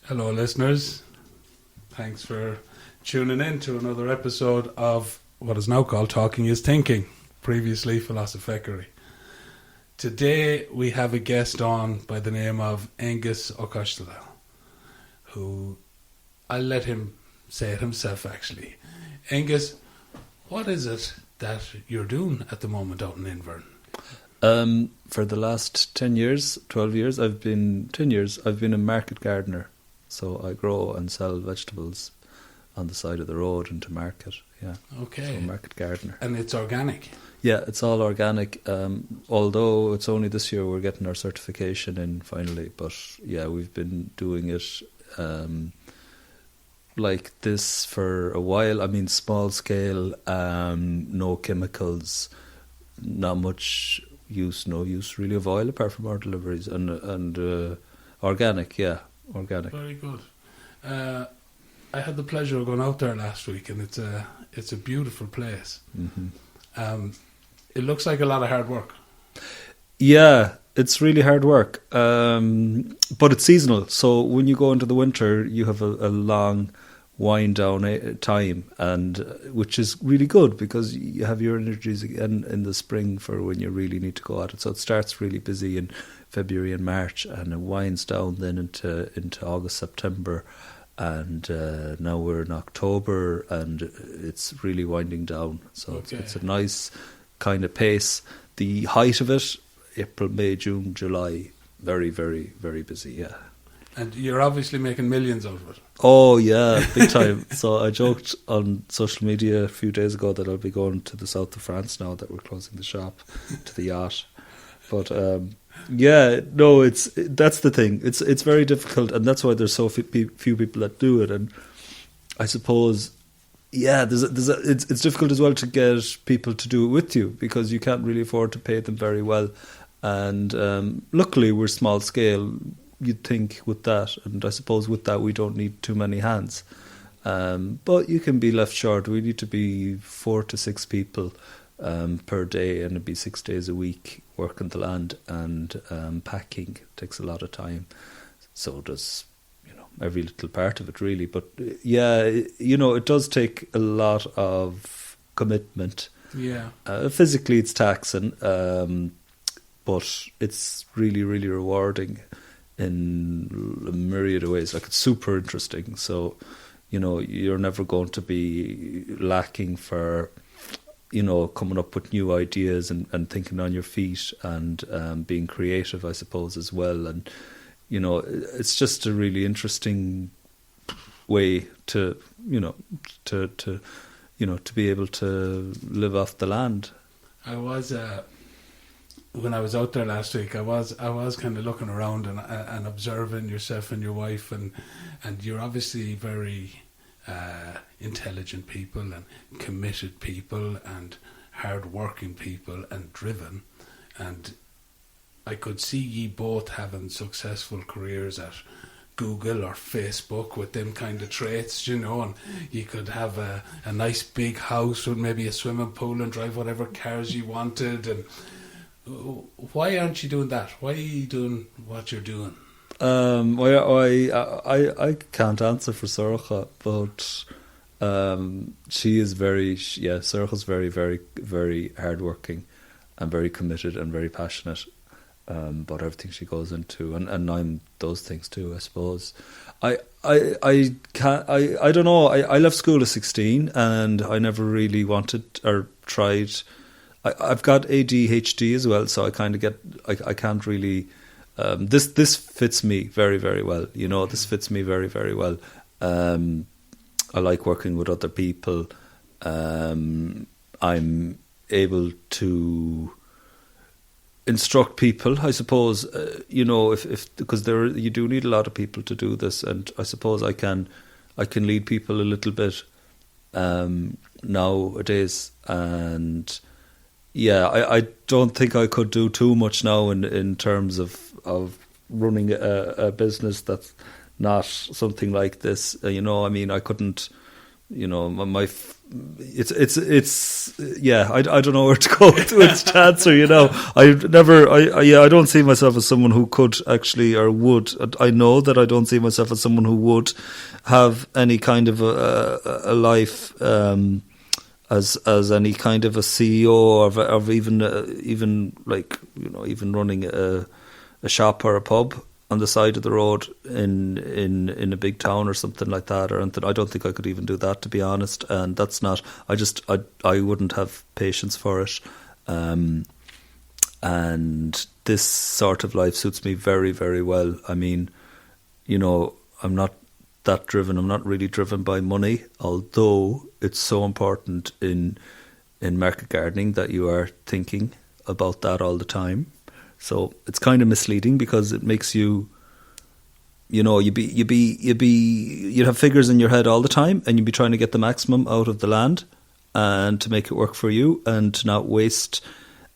Hello, listeners. Thanks for tuning in to another episode of what is now called Talking is Thinking, previously Philosopheckery. Today we have a guest on by the name of Angus Okashita, who I'll let him say it himself actually. Angus, what is it that you're doing at the moment out in Invern? For the last 10 years, 12 years, I've been a market gardener. So I grow and sell vegetables on the side of the road into market. Yeah. Okay. So market gardener. And it's organic? Yeah, it's all organic. Although it's only this year we're getting our certification in finally. But yeah, we've been doing it like this for a while. I mean, small scale, no chemicals, not much no use really of oil apart from our deliveries, and organic, yeah. Organic. Very good. I had the pleasure of going out there last week, and it's a beautiful place. Mm-hmm. It looks like a lot of hard work. Yeah, it's really hard work, but it's seasonal. So when you go into the winter, you have a long wind down time, and which is really good because you have your energies again in the spring for when you really need to go at it. So it starts really busy in February and March, and it winds down then into August, September, and now we're in October, and it's really winding down. So okay. it's a nice kind of pace. The height of it, April, May, June, July, very, very, very busy. Yeah. And you're obviously making millions out of it. Oh yeah, big time. So I joked on social media a few days ago that I'll be going to the south of France now that we're closing the shop, to the yacht. But yeah, no, that's the thing. It's very difficult, and that's why there's so few people that do it. And I suppose, yeah, it's difficult as well to get people to do it with you because you can't really afford to pay them very well. And luckily, we're small scale. You'd think with that, and I suppose with that we don't need too many hands. But you can be left short. We need to be 4 to 6 people per day, and it'd be 6 days a week working the land, and packing takes a lot of time. So does, every little part of it really. But yeah, it does take a lot of commitment. Yeah. Physically it's taxing, but it's really, really rewarding in a myriad of ways. Like, it's super interesting. So, you're never going to be lacking for, coming up with new ideas and thinking on your feet and being creative, I suppose, as well. And, it's just a really interesting way to be able to live off the land. I was when I was out there last week, I was kind of looking around and observing yourself and your wife, and you're obviously very intelligent people and committed people and hard-working people and driven, and I could see ye both having successful careers at Google or Facebook with them kind of traits, and you could have a nice big house with maybe a swimming pool and drive whatever cars you wanted. And why aren't you doing that? Why are you doing what you're doing? I can't answer for Sorcha, but she is Sorcha's very, very, very hardworking and very committed and very passionate about everything she goes into, and I'm those things too, I suppose. I don't know. I left school at 16, and I never really wanted or tried. I've got ADHD as well, so I kind of I can't really. This fits me very, very well. This fits me very, very well. I like working with other people. I'm able to instruct people, I suppose. If because you do need a lot of people to do this, and I suppose I can lead people a little bit nowadays. And yeah, I don't think I could do too much now in terms of running a business that's not something like this. I couldn't. I don't know where to go with the answer. I don't see myself as someone who could actually or would. I know that I don't see myself as someone who would have any kind of a life as any kind of a CEO of even like even running a shop or a pub on the side of the road in a big town or something like that, or anything. I don't think I could even do that, to be honest. And that's not. I wouldn't have patience for it. And this sort of life suits me very, very well. I mean, I'm not that driven. I'm not really driven by money, although it's so important in market gardening that you are thinking about that all the time. So it's kind of misleading because it makes you have figures in your head all the time, and you'd be trying to get the maximum out of the land and to make it work for you and to not waste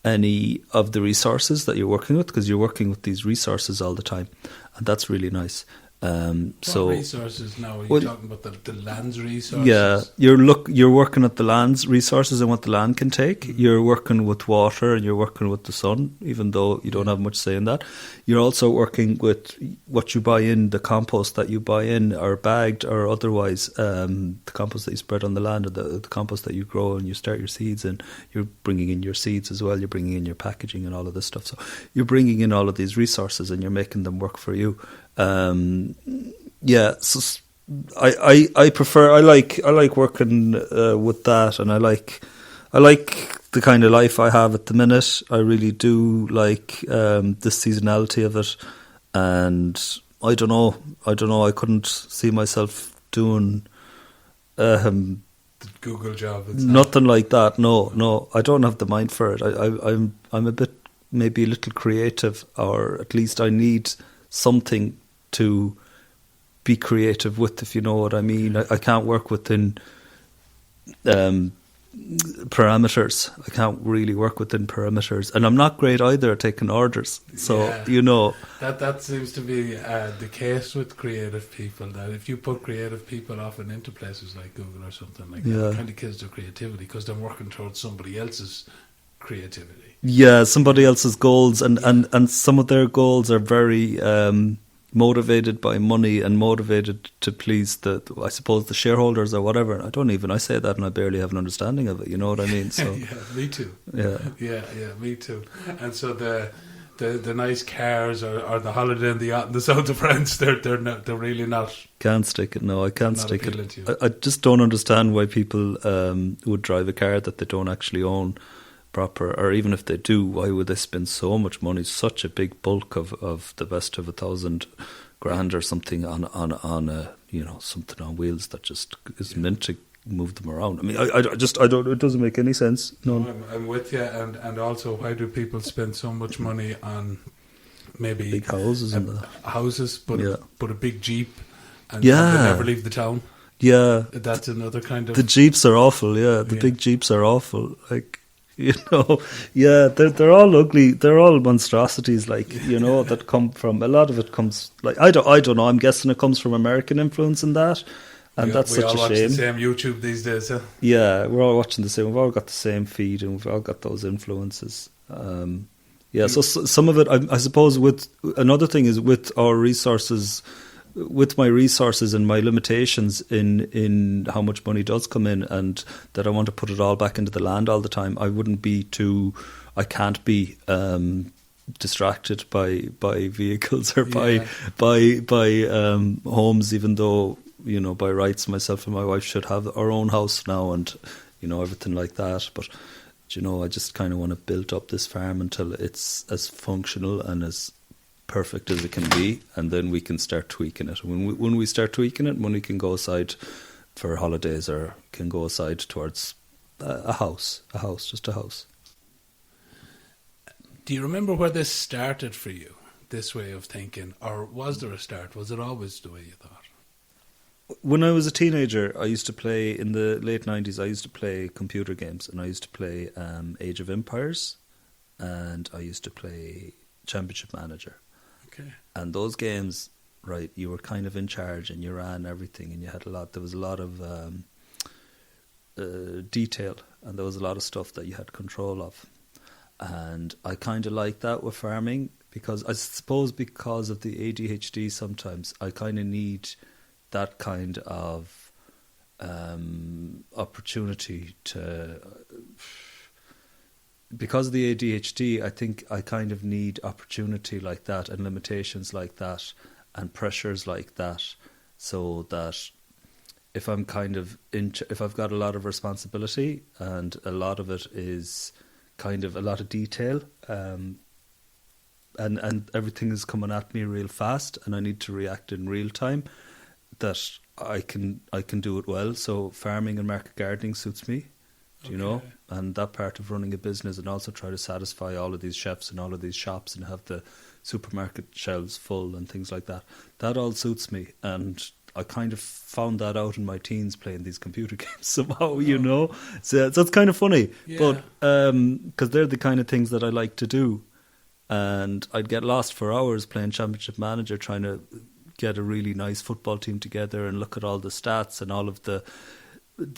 any of the resources that you're working with, because you're working with these resources all the time, and that's really nice. What resources now? Are you talking about the land's resources? Yeah, you're working at the land's resources and what the land can take. Mm-hmm. You're working with water and you're working with the sun, even though you don't have much say in that. You're also working with what you buy in, the compost that you buy in, or bagged or otherwise, the compost that you spread on the land, or the compost that you grow and you start your seeds in. You're bringing in your seeds as well. You're bringing in your packaging and all of this stuff. So you're bringing in all of these resources and you're making them work for you. So I like working with that, and I like the kind of life I have at the minute. I really do like the seasonality of it, and I don't know. I couldn't see myself doing the Google job. Nothing like that. No, I don't have the mind for it. I'm a bit, maybe a little creative, or at least I need something to be creative with, if you know what I mean. I can't work within parameters. I can't really work within parameters, and I'm not great either at taking orders. So that seems to be the case with creative people. That if you put creative people often into places like Google or something like that, it kind of kills their creativity because they're working towards somebody else's creativity. Yeah, somebody else's goals, and some of their goals are very motivated by money and motivated to please the shareholders or whatever. I say that and I barely have an understanding of it. You know what I mean? So yeah, me too. Yeah, me too. And so the nice cars or the holiday in the yacht in the south of France, they're really not. Can't stick it. No, I can't stick it. I just don't understand why people would drive a car that they don't actually own proper, or even if they do, why would they spend so much money, such a big bulk of the best of $1,000 or something on a something on wheels that just is meant to move them around. I mean, I don't. It doesn't make any sense. No, I'm with you. And also, why do people spend so much money on maybe big houses but a big Jeep and they never leave the town? Yeah, that's another kind of. The Jeeps are awful. Yeah, the big Jeeps are awful. Like. They're all ugly. They're all monstrosities, that come from. A lot of it comes I don't know. I'm guessing it comes from American influence in that, and that's such a shame. We all watch the same YouTube these days. Huh? Yeah, we're all watching the same. We've all got the same feed, and we've all got those influences. So some of it, I suppose. With another thing is with our resources. With my resources and my limitations in how much money does come in, and that I want to put it all back into the land all the time, I can't be distracted by vehicles or by homes, even though by rights myself and my wife should have our own house now, and everything like that. But I just kind of want to build up this farm until it's as functional and as perfect as it can be, and then we can start tweaking it. When we start tweaking it, when we can go aside for holidays or can go aside towards a house. Do you remember where this started for you, this way of thinking, or was there a start? Was it always the way you thought? When I was a teenager, I used to play, in the late 90s, I used to play computer games, and I used to play Age of Empires, and I used to play Championship Manager. Okay. And those games, right, you were kind of in charge and you ran everything, and there was a lot of detail, and there was a lot of stuff that you had control of. And I kind of like that with farming, because I suppose because of the ADHD sometimes I kind of need that kind of opportunity to... Because of the ADHD, I think I kind of need opportunity like that and limitations like that and pressures like that, so that if I'm kind of if I've got a lot of responsibility and a lot of it is kind of a lot of detail, and everything is coming at me real fast and I need to react in real time, that I can do it well. So farming and market gardening suits me. You know, and that part of running a business, and also try to satisfy all of these chefs and all of these shops and have the supermarket shelves full and things like that. That all suits me, and I kind of found that out in my teens playing these computer games somehow, you know. So it's kind of funny, but because they're the kind of things that I like to do, and I'd get lost for hours playing Championship Manager, trying to get a really nice football team together and look at all the stats and all of the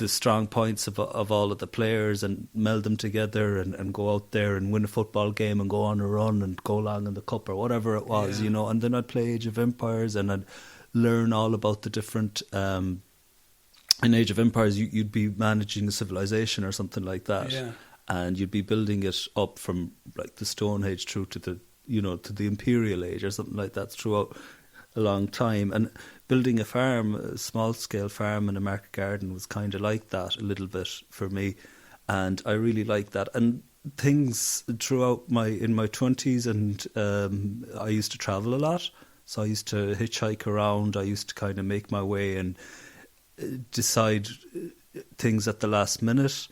strong points of all of the players and meld them together and go out there and win a football game and go on a run and go along in the cup or whatever it was, you know. And then I'd play Age of Empires and I'd learn all about the different... in Age of Empires, you'd be managing a civilization or something like that. Yeah. And you'd be building it up from like the Stone Age through to the, you know, to the Imperial Age or something like that throughout a long time. And building a farm, a small-scale farm and a market garden was kind of like that a little bit for me, and I really liked that. And things throughout in my 20s, and I used to travel a lot, so I used to hitchhike around. I used to kind of make my way and decide things at the last minute,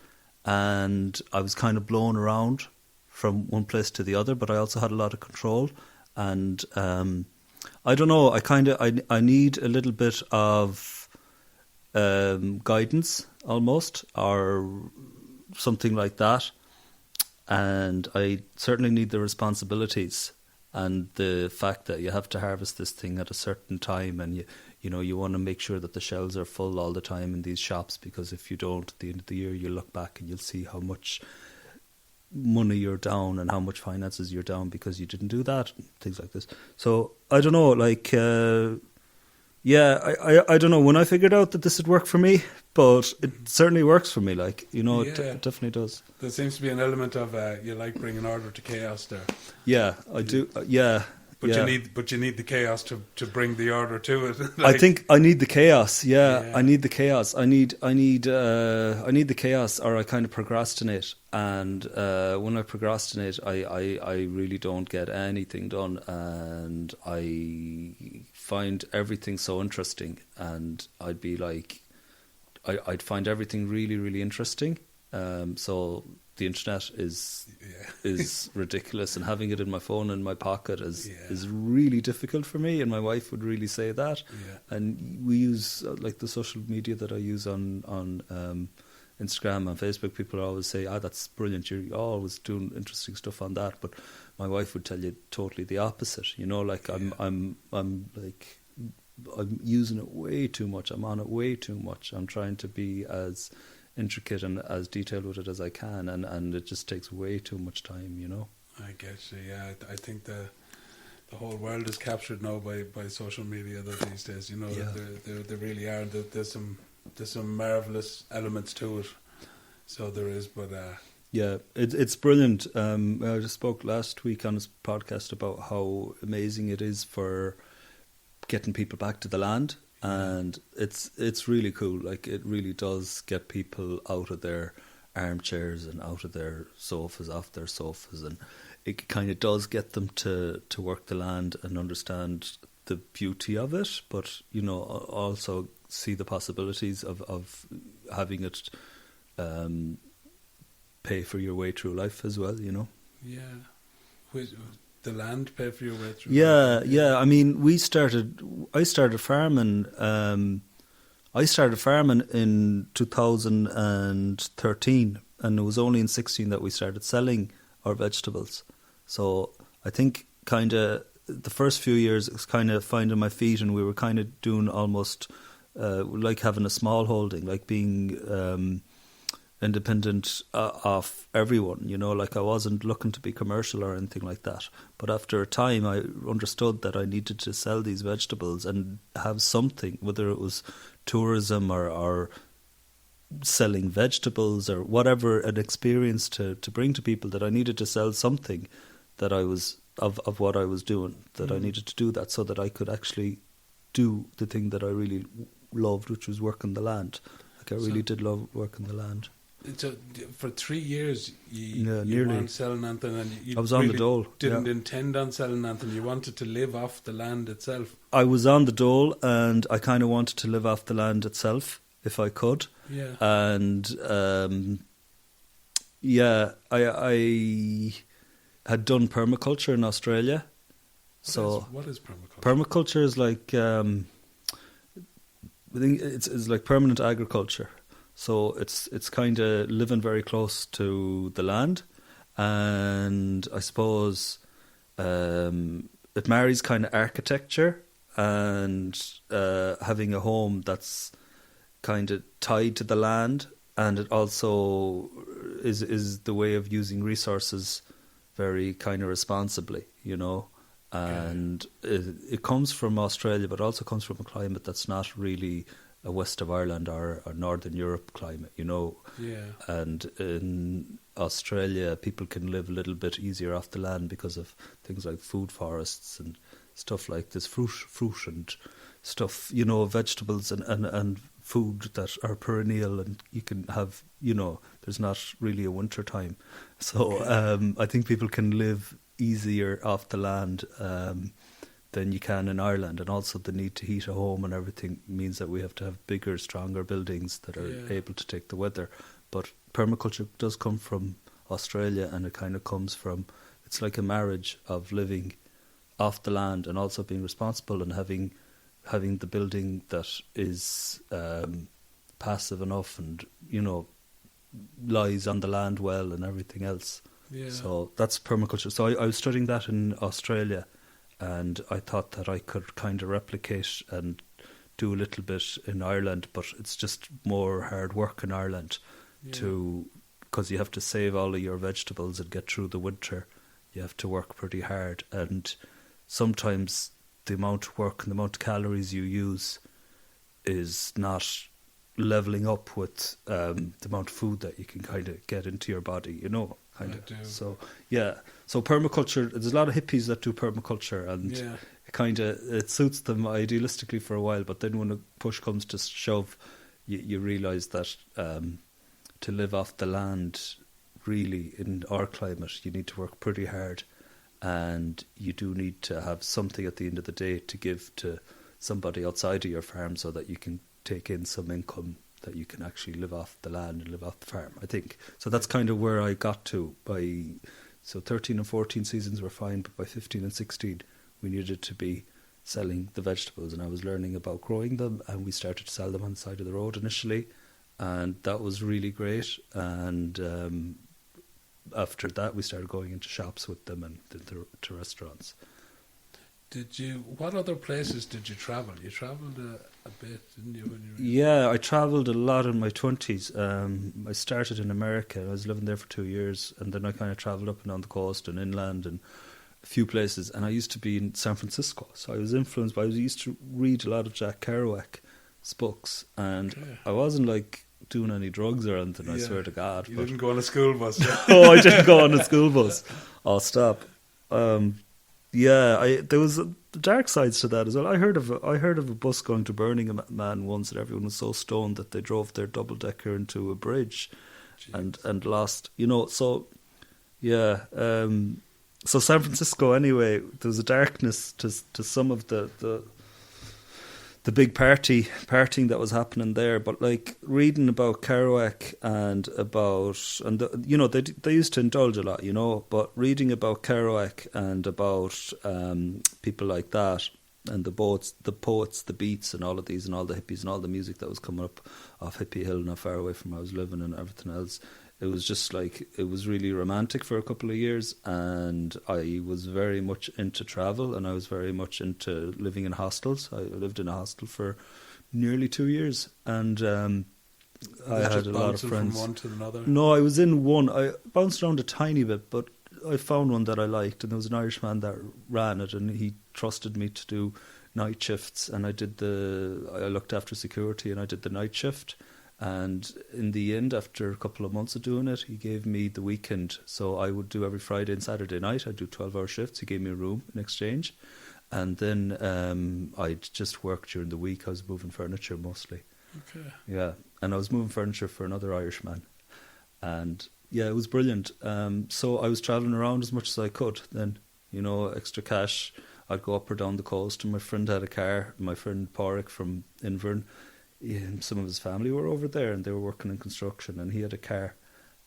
and I was kind of blown around from one place to the other, but I also had a lot of control. And I don't know, I need a little bit of guidance almost, or something like that. And I certainly need the responsibilities and the fact that you have to harvest this thing at a certain time, and you want to make sure that the shelves are full all the time in these shops, because if you don't, at the end of the year you'll look back and you'll see how much money you're down and how much finances you're down because you didn't do that, things like this. So I don't know, like I don't know when I figured out that this would work for me, but it certainly works for me, like, you know. It definitely does. There seems to be an element of you like bringing order to chaos there. Yeah, I do. But you need the chaos to bring the order to it. I think I need the chaos. I need the chaos. I need the chaos, or I kind of procrastinate. And when I procrastinate, I really don't get anything done, and I find everything so interesting. And I'd be like, I'd find everything really, really interesting. So the internet is ridiculous, and having it in my phone in my pocket is really difficult for me, and my wife would really say that. And we use like the social media that I use on Instagram and Facebook. People always say, that's brilliant, you're always doing interesting stuff on that. But my wife would tell you totally the opposite, you know. Like I'm using it way too much, I'm on it way too much, I'm trying to be as intricate and as detailed with it as I can, and it just takes way too much time, you know. I get you. I think the whole world is captured now by social media these days, you know. There really are. There's some marvellous elements to it, so there is. But it's brilliant. I just spoke last week on this podcast about how amazing it is for getting people back to the land. And it's really cool. Like, it really does get people out of their armchairs and out of their sofas, off their sofas, and it kind of does get them to work the land and understand the beauty of it, but, you know, also see the possibilities of having it pay for your way through life as well, you know. Yeah. The land pay for your way through. Yeah. I mean, I started farming. I started farming in 2013, and it was only in 2016 that we started selling our vegetables. So I think kind of the first few years it was kind of finding my feet, and we were kind of doing almost like having a small holding, like being independent of everyone, you know, like I wasn't looking to be commercial or anything like that. But after a time, I understood that I needed to sell these vegetables and have something, whether it was tourism or selling vegetables or whatever, an experience to bring to people, that I needed to sell something that I was of what I was doing, that I needed to do that so that I could actually do the thing that I really loved, which was working the land. Like I really did love working the land. So for 3 years you nearly weren't selling anything, and you I was on the dole. Didn't intend on selling anything. You wanted to live off the land itself. I was on the dole, and I kind of wanted to live off the land itself if I could. Yeah. And I had done permaculture in Australia. What is permaculture? Permaculture is like I think it's like permanent agriculture. So it's kind of living very close to the land, and I suppose it marries kind of architecture and having a home that's kind of tied to the land, and it also is the way of using resources very kind of responsibly, you know. And it comes from Australia, but also comes from a climate that's not really a west of Ireland or Northern Europe climate, you know. Yeah. And in Australia, people can live a little bit easier off the land because of things like food forests and stuff like this, fruit and stuff, you know, vegetables and food that are perennial, and you can have, you know, there's not really a winter time. So I think people can live easier off the land than you can in Ireland, and also the need to heat a home and everything means that we have to have bigger, stronger buildings that are able to take the weather. But permaculture does come from Australia, and it kind of comes from, it's like a marriage of living off the land and also being responsible and having the building that is passive enough and, you know, lies on the land well and everything else. Yeah. So that's permaculture. So I was studying that in Australia, and I thought that I could kind of replicate and do a little bit in Ireland, but it's just more hard work in Ireland because you have to save all of your vegetables and get through the winter. You have to work pretty hard, and sometimes the amount of work and the amount of calories you use is not levelling up with the amount of food that you can kind of get into your body, you know. So permaculture, there's a lot of hippies that do permaculture, and it suits them idealistically for a while, but then when a push comes to shove, you realise that to live off the land, really, in our climate, you need to work pretty hard, and you do need to have something at the end of the day to give to somebody outside of your farm so that you can take in some income that you can actually live off the land and live off the farm, I think. So that's kind of where I got to. So 13 and 14 seasons were fine, but by 15 and 16 we needed to be selling the vegetables, and I was learning about growing them, and we started to sell them on the side of the road initially, and that was really great. And after that we started going into shops with them and to restaurants. What other places did you travel? You travelled a bit, didn't you? Yeah, I travelled a lot in my 20s. I started in America. I was living there for 2 years, and then I kind of travelled up and down the coast and inland and a few places. And I used to be in San Francisco, so I was influenced by, I used to read a lot of Jack Kerouac's books, and I wasn't like doing any drugs or anything, I swear to God. You didn't go on a school bus? Oh, I didn't go on a school bus. Oh, stop. There was dark sides to that as well. I heard of a bus going to Birmingham once, and everyone was so stoned that they drove their double decker into a bridge and lost. You know, so so San Francisco. Anyway, there was a darkness to some of the big partying that was happening there. But like reading about Kerouac they used to indulge a lot, you know. But reading about Kerouac and about people like that, and the poets, the Beats, and all of these, and all the hippies, and all the music that was coming up off Hippie Hill, not far away from where I was living, and everything else. It was just like, it was really romantic for a couple of years, and I was very much into travel, and I was very much into living in hostels. I lived in a hostel for nearly 2 years, and I had a lot of friends. From one to another? No, I was in one. I bounced around a tiny bit, but I found one that I liked, and there was an Irishman that ran it, and he trusted me to do night shifts, and I looked after security, and I did the night shift. And in the end, after a couple of months of doing it, he gave me the weekend. So I would do every Friday and Saturday night. I'd do 12-hour shifts. He gave me a room in exchange. And then I'd just work during the week. I was moving furniture mostly. Okay. Yeah. And I was moving furniture for another Irishman. And yeah, it was brilliant. So I was travelling around as much as I could then, extra cash. I'd go up or down the coast, and my friend had a car. My friend Pádraig from Invern, some of his family were over there, and they were working in construction, and he had a car,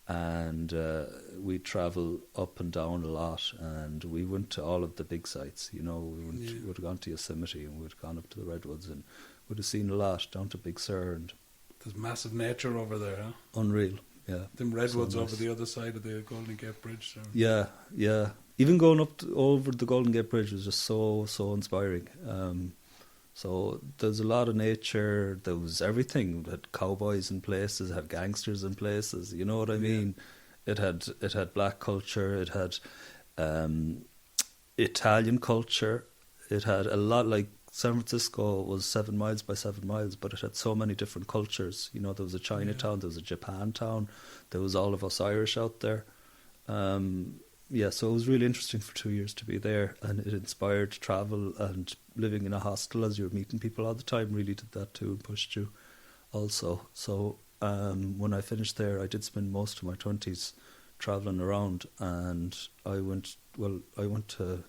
and we'd travel up and down a lot, and we went to all of the big sites. We would have gone to Yosemite, and we'd have gone up to the Redwoods, and would have seen a lot down to Big Sur. And there's massive nature over there, huh? Unreal, yeah. Them Redwoods so nice. Over the other side of the Golden Gate Bridge. So. Yeah. Even going up over the Golden Gate Bridge was just so inspiring. So there's a lot of nature. There was everything. It had cowboys in places, it had gangsters in places. You know what I mean? It had black culture. It had Italian culture. It had a lot. Like San Francisco was 7 miles by 7 miles, but it had so many different cultures. There was a Chinatown, there was a Japantown, there was all of us Irish out there. So it was really interesting for 2 years to be there, and it inspired travel, and living in a hostel as you were meeting people all the time really did that too and pushed you also. So when I finished there, I did spend most of my 20s travelling around, and I went to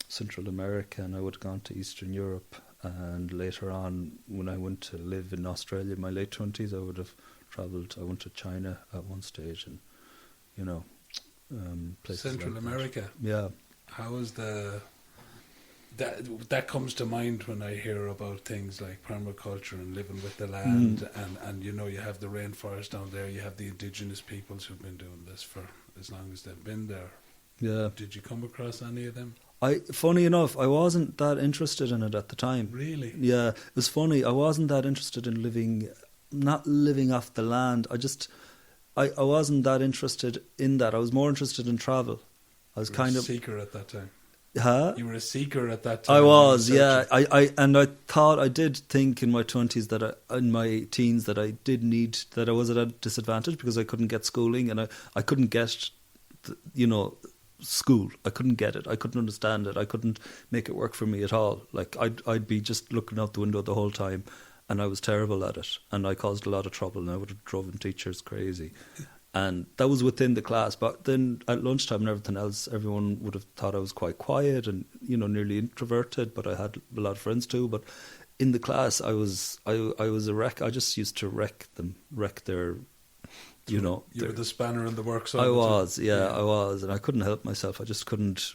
Central America, and I would have gone to Eastern Europe, and later on when I went to live in Australia in my late 20s, I would have travelled. I went to China at one stage, and places Central like America. That. Yeah. How is that comes to mind when I hear about things like permaculture and living with the land, and you have the rainforest down there, you have the indigenous peoples who've been doing this for as long as they've been there. Yeah. Did you come across any of them? Funny enough, I wasn't that interested in it at the time. Really? Yeah, it was funny. I wasn't that interested in not living off the land. I wasn't that interested in that. I was more interested in travel. I was kind of a seeker at that time. Huh? You were a seeker at that time. I was, yeah. I did think in my 20s in my teens that I was at a disadvantage because I couldn't get schooling, and I couldn't get, school. I couldn't get it. I couldn't understand it. I couldn't make it work for me at all. Like I'd be just looking out the window the whole time, and I was terrible at it, and I caused a lot of trouble, and I would have driven teachers crazy. And that was within the class. But then at lunchtime and everything else, everyone would have thought I was quite quiet and, nearly introverted, but I had a lot of friends too. But in the class, I was a wreck. I just used to wreck their, You were the spanner in the works. I was. And I couldn't help myself. I just couldn't,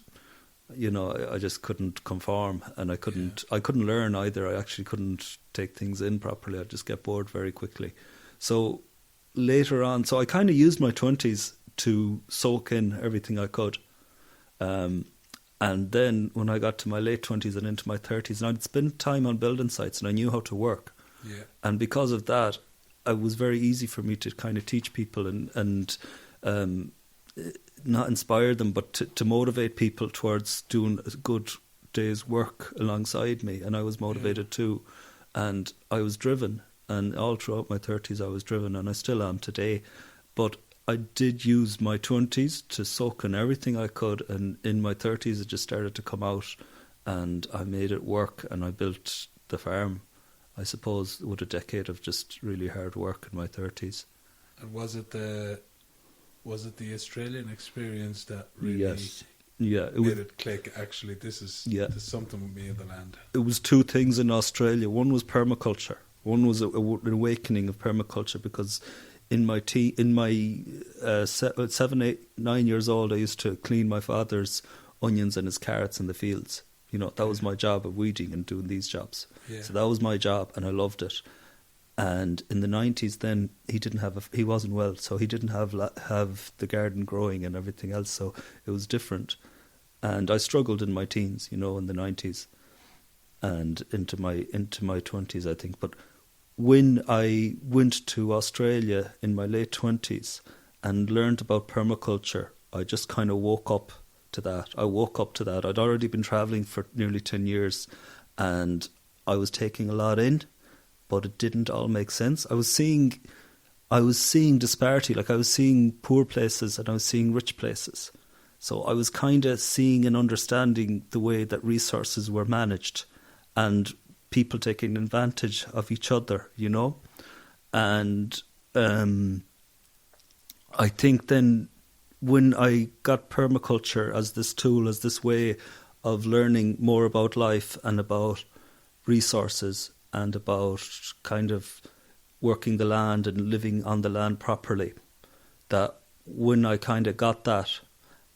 I just couldn't conform, and I couldn't learn either. I actually couldn't take things in properly. I'd just get bored very quickly. So later on, I kind of used my 20s to soak in everything I could. And then when I got to my late 20s and into my 30s, and I'd spent time on building sites and I knew how to work. Yeah. And because of that, it was very easy for me to kind of teach people and not inspire them, but to motivate people towards doing a good day's work alongside me. And I was motivated too. And I was driven. And all throughout my 30s, I was driven, and I still am today. But I did use my 20s to soak in everything I could, and in my 30s, it just started to come out, and I made it work, and I built the farm, I suppose, with a decade of just really hard work in my 30s. And was it the Australian experience that really made it click? Actually, this is something with me in the land. It was two things in Australia. One was permaculture. One was an awakening of permaculture, because in my 7, 8, 9 years old, I used to clean my father's onions and his carrots in the fields. That was my job of weeding and doing these jobs. Yeah. So that was my job, and I loved it. And in the 90s, then he wasn't well, so he didn't have the garden growing and everything else. So it was different, and I struggled in my teens, in the 90s, and into my 20s, I think. But when I went to Australia in my late 20s and learned about permaculture, I just kind of woke up to that. I woke up to that. I'd already been travelling for nearly 10 years and I was taking a lot in, but it didn't all make sense. I was seeing disparity, like I was seeing poor places and I was seeing rich places. So I was kind of seeing and understanding the way that resources were managed and people taking advantage of each other, you know. And I think then when I got permaculture as this tool, as this way of learning more about life and about resources and about kind of working the land and living on the land properly, that when I kind of got that,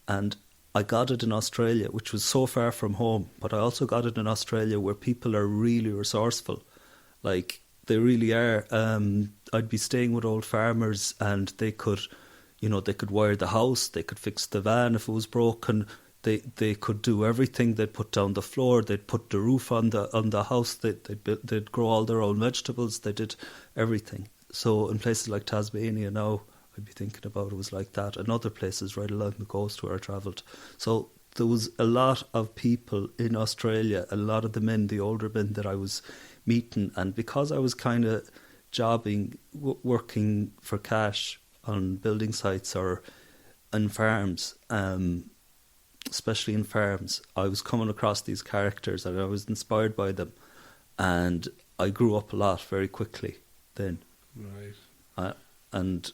and I got it in Australia, which was so far from home, but I also got it in Australia where people are really resourceful. Like, they really are. I'd be staying with old farmers and they could, you know, they could wire the house, they could fix the van if it was broken, they could do everything. They'd put down the floor, they'd put the roof on the house, they'd grow all their own vegetables, they did everything. So in places like Tasmania now, I'd be thinking about it was like that, and other places right along the coast where I travelled. So there was a lot of people in Australia, a lot of the men, the older men that I was meeting, and because I was kind of jobbing, working for cash on building sites or in farms, especially in farms, I was coming across these characters and I was inspired by them, and I grew up a lot very quickly then. Right. And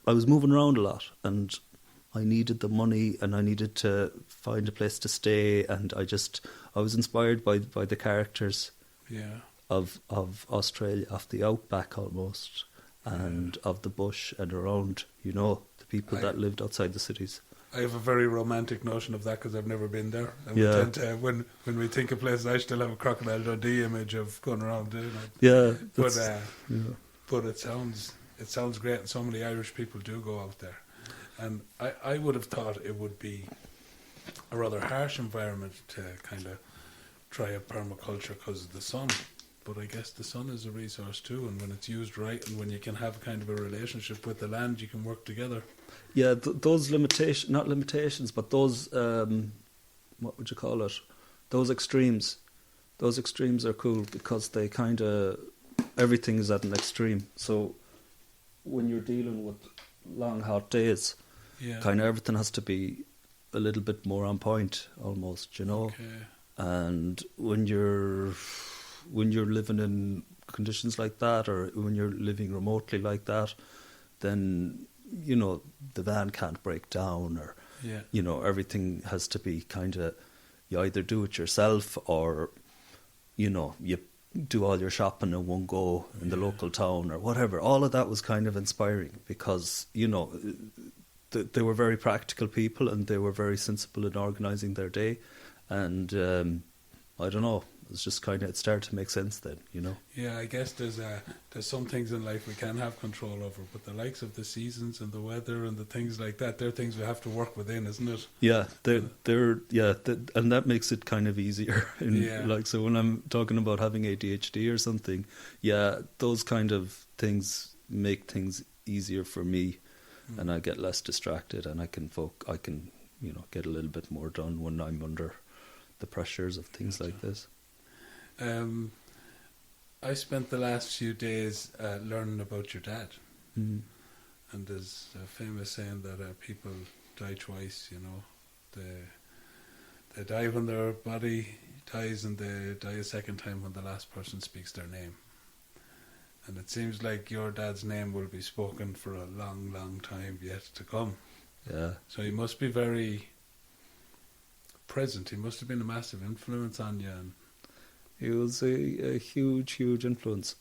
I was moving around a lot, and I needed the money, and I needed to find a place to stay, and I was inspired by the characters of Australia, of the outback almost, and of the bush and around, you know, the people that lived outside the cities. I have a very romantic notion of that because I've never been there. And we tend to, when we think of places, I still have a Crocodile Dundee image of going around doing it. Yeah, but it sounds great, and so many Irish people do go out there. And I would have thought it would be a rather harsh environment to kind of try a permaculture because of the sun. But I guess the sun is a resource too, and when it's used right and when you can have kind of a relationship with the land, you can work together. Yeah, those not limitations, but those, what would you call it? Those extremes. Those extremes are cool because they kind of, everything is at an extreme. So when you're dealing with long, hot days, kind of everything has to be a little bit more on point almost, you know. Okay. And when you're living in conditions like that, or when you're living remotely like that, then, you know, the van can't break down, or, you know, everything has to be kind of, you either do it yourself or, you know, you do all your shopping in one go in the local town or whatever. All of that was kind of inspiring because, you know, they were very practical people and they were very sensible in organising their day. And I don't know, it's just kind of, it started to make sense then, you know. Yeah, I guess there's some things in life we can have control over, but the likes of the seasons and the weather and the things like that, they're things we have to work within, isn't it? Yeah, and that makes it kind of easier. Like, so when I'm talking about having ADHD or something, those kind of things make things easier for me, and I get less distracted, and I can you know, get a little bit more done when I'm under the pressures of things like this. I spent the last few days learning about your dad. Mm-hmm. And there's a famous saying that people die twice, you know. They die when their body dies, and they die a second time when the last person speaks their name. And it seems like your dad's name will be spoken for a long, long time yet to come. Yeah. So he must be very present. He must have been a massive influence on you. And he was a huge, huge influence.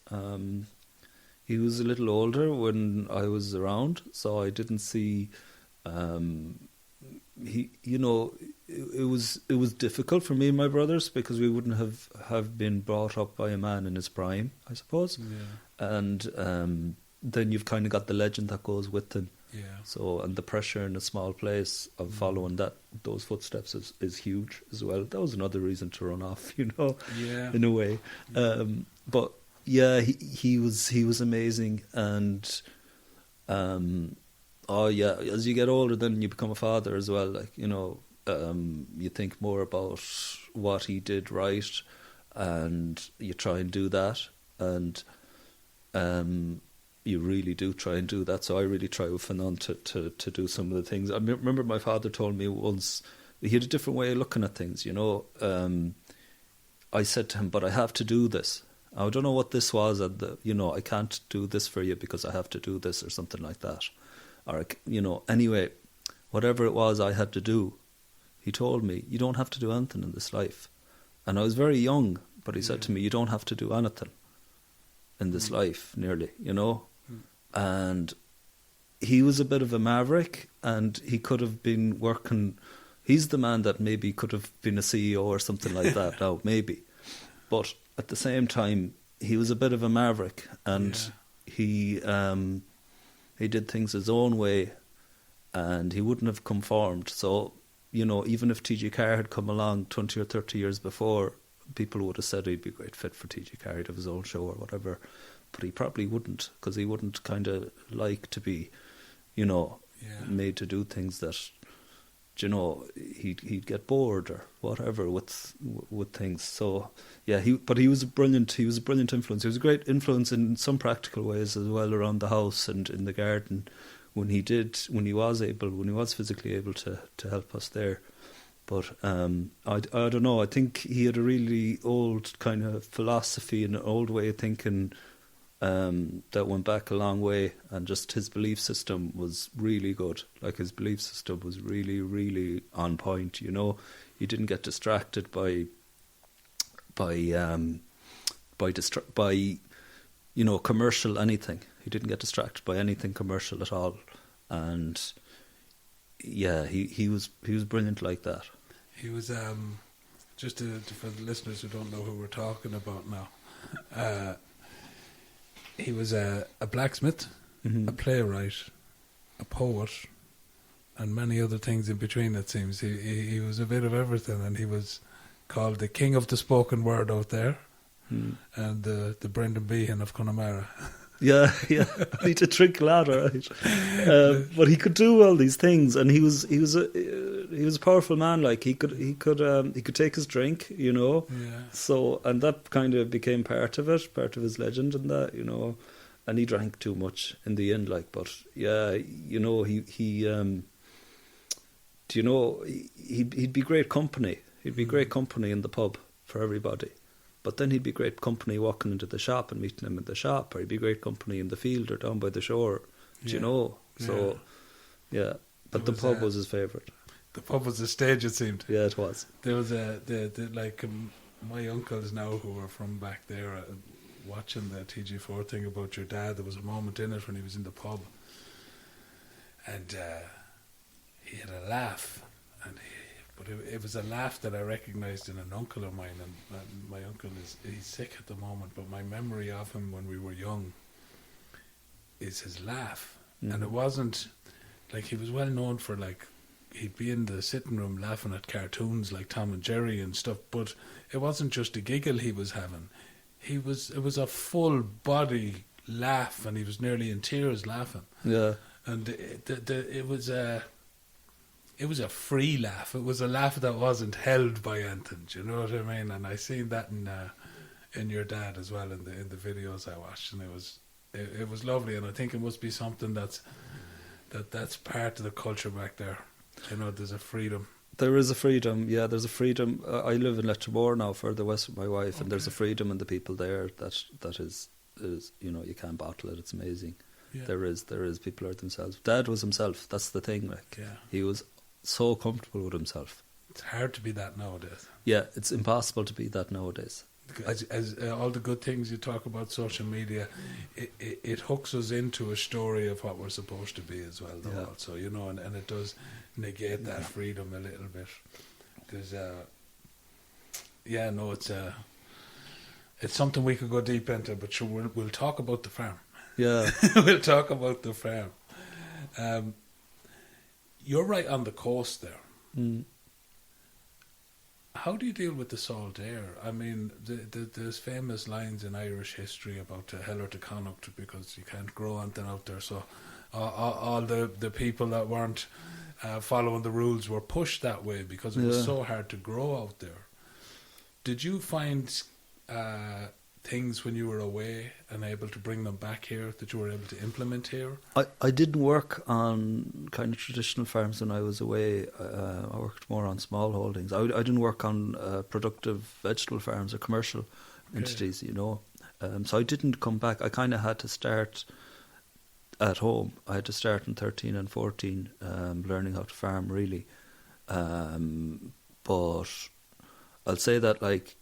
He was a little older when I was around, so I didn't see. You know, it was difficult for me and my brothers because we wouldn't have been brought up by a man in his prime, I suppose. Yeah. And then you've kind of got the legend that goes with him. Yeah. So, and the pressure in a small place of following those footsteps is huge as well. That was another reason to run off, you know, in a way. But yeah, he was amazing, and oh yeah, as you get older, then you become a father as well. Like, you know, you think more about what he did right, and you try and do that, and you really do try and do that. So I really try with Fanon to do some of the things. I remember my father told me once he had a different way of looking at things. You know, I said to him, "But I have to do this. I don't know what this was, and you know, I can't do this for you because I have to do this," or something like that. Or, you know, anyway, whatever it was I had to do, he told me, "You don't have to do anything in this life." And I was very young, but he said to me, "You don't have to do anything in this life," nearly, you know. And he was a bit of a maverick, and he could have been working. He's the man that maybe could have been a CEO or something like that now, maybe. But at the same time, he was a bit of a maverick, and he did things his own way, and he wouldn't have conformed. So, you know, even if TG Carr had come along 20 or 30 years before, people would have said he'd be a great fit for TG Carr, he'd have his own show or whatever. But he probably wouldn't, because he wouldn't kind of like to be, you know, made to do things that, you know, he'd get bored or whatever with things. So yeah, he was a brilliant influence. He was a great influence in some practical ways as well around the house and in the garden when he was physically able to help us there. But I don't know, I think he had a really old kind of philosophy and an old way of thinking that went back a long way, and just his belief system was really good. Like, his belief system was really, really on point, you know. He didn't get distracted by you know, commercial anything. He didn't get distracted by anything commercial at all. And yeah, he was brilliant like that. He was just for the listeners who don't know who we're talking about now. He was a blacksmith, a playwright, a poet, and many other things in between, it seems. He was a bit of everything, and he was called the king of the spoken word out there, and the Brendan Behan of Connemara. Yeah, I need to drink ladder, right? But he could do all these things, and he was a powerful man. Like, he could take his drink, you know. Yeah. So, and that kind of became part of his legend, and that, you know. And he drank too much in the end, like. But yeah, you know, he'd be great company. He'd be great company in the pub for everybody. But then he'd be great company walking into the shop and meeting him in the shop, or he'd be great company in the field or down by the shore, do you know? So, yeah. But the pub was his favourite. The pub was the stage, it seemed. Yeah, it was. There was my uncles now who were from back there watching the TG4 thing about your dad. There was a moment in it when he was in the pub, and he had a laugh, but it was a laugh that I recognised in an uncle of mine, and my uncle he's sick at the moment, but my memory of him when we were young is his laugh. And it wasn't like, he was well known for, like, he'd be in the sitting room laughing at cartoons like Tom and Jerry and stuff, but it wasn't just a giggle he was having. It was a full body laugh, and he was nearly in tears laughing. Yeah. And it was a free laugh. It was a laugh that wasn't held by anything. Do you know what I mean? And I seen that in your dad as well in the videos I watched, and it was lovely. And I think it must be something that's part of the culture back there. You know, there's a freedom. There is a freedom. Yeah, there's a freedom. I live in Lettermore now, further west with my wife, and there's a freedom in the people there that is, you know, you can't bottle it. It's amazing. Yeah. There is people are themselves. Dad was himself. That's the thing. Like, he was so comfortable with himself. It's hard to be that nowadays. Yeah, it's impossible to be that nowadays. As all the good things you talk about social media, it hooks us into a story of what we're supposed to be as well, though. Also, you know, and it does negate that freedom a little bit. There's it's something we could go deep into, but sure, we'll talk about the farm. Yeah, we'll talk about the farm. You're right on the coast there. How do you deal with the salt air? I mean, there's famous lines in Irish history about Heller to Connacht because you can't grow anything out there. So all the people that weren't following the rules were pushed that way because it was so hard to grow out there. Did you find things when you were away and able to bring them back here that you were able to implement here? I didn't work on kind of traditional farms when I was away. I worked more on small holdings. I didn't work on productive vegetable farms or commercial entities, you know. So I didn't come back. I kind of had to start at home. I had to start in 13 and 14 learning how to farm, really. But I'll say that, like,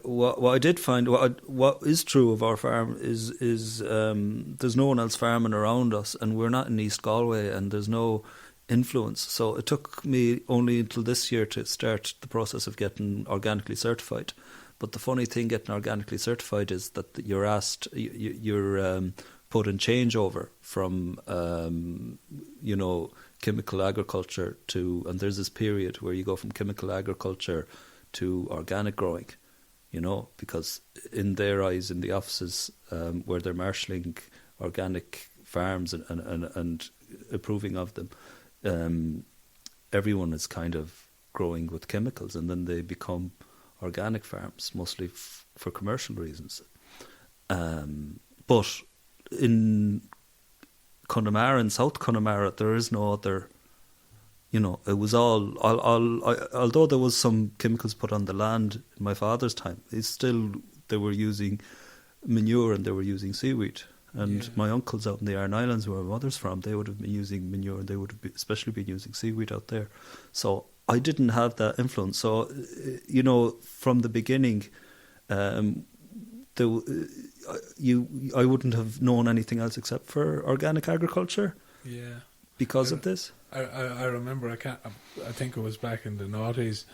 what I did find, what is true of our farm is there's no one else farming around us, and we're not in East Galway, and there's no influence. So it took me only until this year to start the process of getting organically certified. But the funny thing getting organically certified is that you're asked, you're put in changeover from chemical agriculture to, and there's this period where you go from chemical agriculture to organic growing. You know, because in their eyes, in the offices where they're marshalling organic farms and approving of them, everyone is kind of growing with chemicals, and then they become organic farms, mostly for commercial reasons. But in Connemara, in South Connemara, there is no other. You know, it was although there was some chemicals put on the land in my father's time, they were using manure and they were using seaweed. And my uncles out in the Aran Islands, where my mother's from, they would have been using manure, and they would have especially been using seaweed out there. So I didn't have that influence. So, you know, from the beginning, I wouldn't have known anything else except for organic agriculture. Yeah. Because of this. I remember, I think it was back in the noughties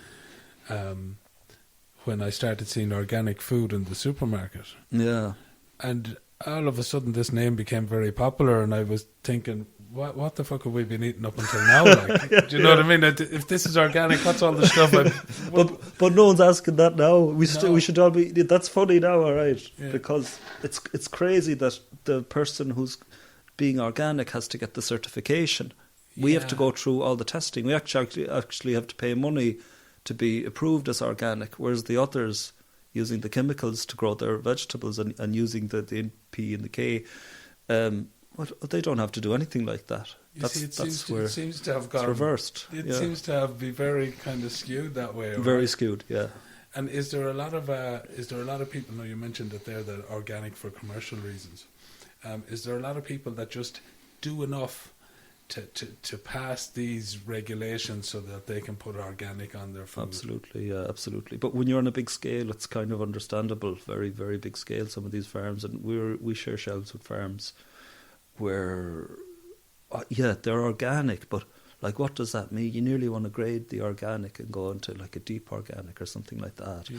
when I started seeing organic food in the supermarket. Yeah. And all of a sudden this name became very popular, and I was thinking, what the fuck have we been eating up until now? Like, do you know what I mean? If this is organic, what's all the stuff? But no one's asking that now. We should all be. That's funny now, all right? Yeah. Because it's crazy that the person who's being organic has to get the certification. We have to go through all the testing. We actually have to pay money to be approved as organic, whereas the others using the chemicals to grow their vegetables and using the P and the K, they don't have to do anything like that. It seems to have gone reversed. It seems to have be very kind of skewed that way. Very skewed, yeah. And is there a lot of people? Now you mentioned that they're organic for commercial reasons. Is there a lot of people that just do enough to pass these regulations so that they can put organic on their food? Absolutely, yeah, absolutely. But when you're on a big scale, it's kind of understandable. Very, very big scale. Some of these farms, and we share shelves with farms where, they're organic, but like, what does that mean? You nearly want to grade the organic and go into like a deep organic or something like that. Yeah.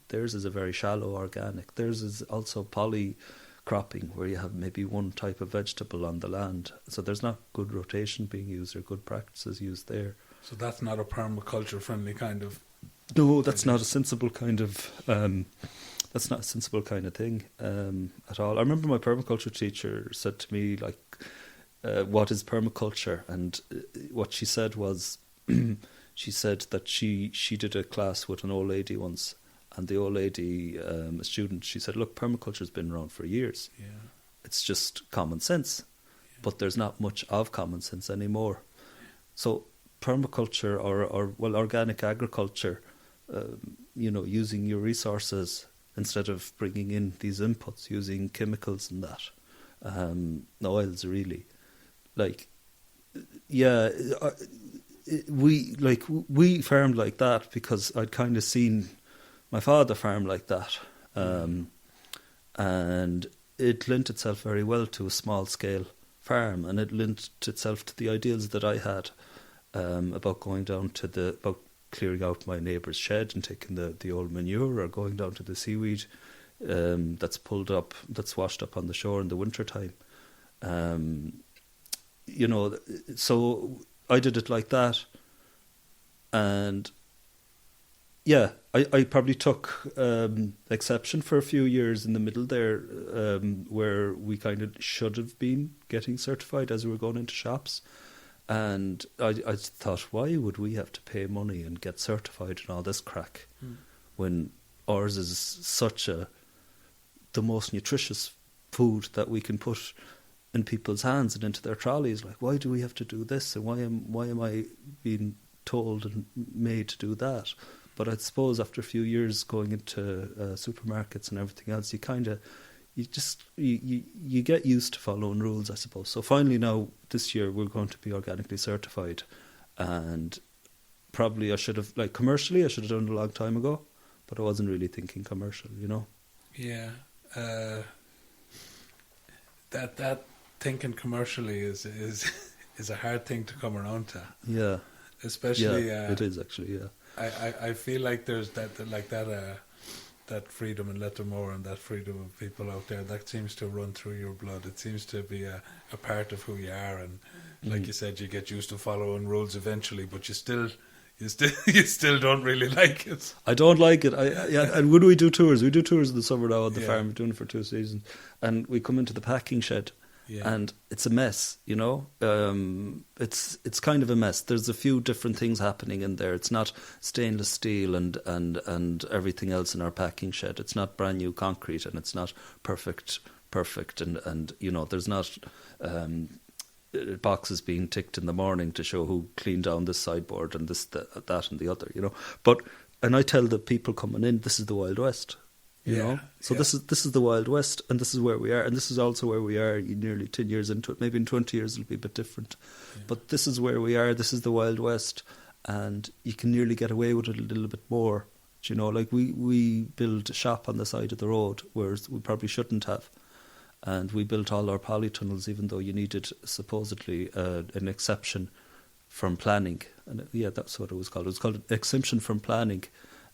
Theirs is a very shallow organic. Theirs is also polycropping, where you have maybe one type of vegetable on the land. So there's not good rotation being used or good practices used there. So that's not a permaculture friendly kind of... No, that's not a sensible kind of... that's not a sensible kind of thing at all. I remember my permaculture teacher said to me, like, what is permaculture? And what she said was, she said that she did a class with an old lady once, and the old lady, a student, she said, look, permaculture's been around for years. Yeah. It's just common sense, but there's not much of common sense anymore. So permaculture or organic agriculture, using your resources instead of bringing in these inputs, using chemicals and that, oils really. Like, we farmed like that because I'd kind of seen my father farm like that, and it lent itself very well to a small scale farm, and it lent itself to the ideals that I had about going down to about clearing out my neighbour's shed and taking the old manure, or going down to the seaweed that's pulled up, that's washed up on the shore in the winter time. So I did it like that, and yeah, I probably took exception for a few years in the middle there, where we kind of should have been getting certified as we were going into shops. And I thought, why would we have to pay money and get certified and all this crack when ours is the most nutritious food that we can put in people's hands and into their trolleys? Like, why do we have to do this? And why am I being told and made to do that? But I suppose after a few years going into supermarkets and everything else, you get used to following rules, I suppose. So finally now, this year, we're going to be organically certified. And probably commercially, I should have done it a long time ago, but I wasn't really thinking commercial, you know? Yeah. That thinking commercially is a hard thing to come around to. Yeah. Especially... Yeah, it is actually, yeah. I feel like there's that freedom and let them more, and that freedom of people out there, that seems to run through your blood. It seems to be a part of who you are, and like you said, you get used to following rules eventually, but you still don't really like it. I don't like it. And when we do tours in the summer now on the farm, we're doing it for 2 seasons, and we come into the packing shed. Yeah. And it's a mess, you know. It's kind of a mess. There's a few different things happening in there. It's not stainless steel and everything else in our packing shed. It's not brand new concrete, and it's not perfect. And you know, there's not boxes being ticked in the morning to show who cleaned down this sideboard and this, that, and the other. You know, and I tell the people coming in, this is the Wild West. You know, so this is the Wild West, and this is where we are, and this is also where we are nearly 10 years into it. Maybe in 20 years it'll be a bit different, but this is where we are. This is the Wild West, and you can nearly get away with it a little bit more. You know, like we built a shop on the side of the road, whereas we probably shouldn't have, and we built all our polytunnels, even though you needed supposedly an exception from planning, and that's what it was called. It was called an exemption from planning.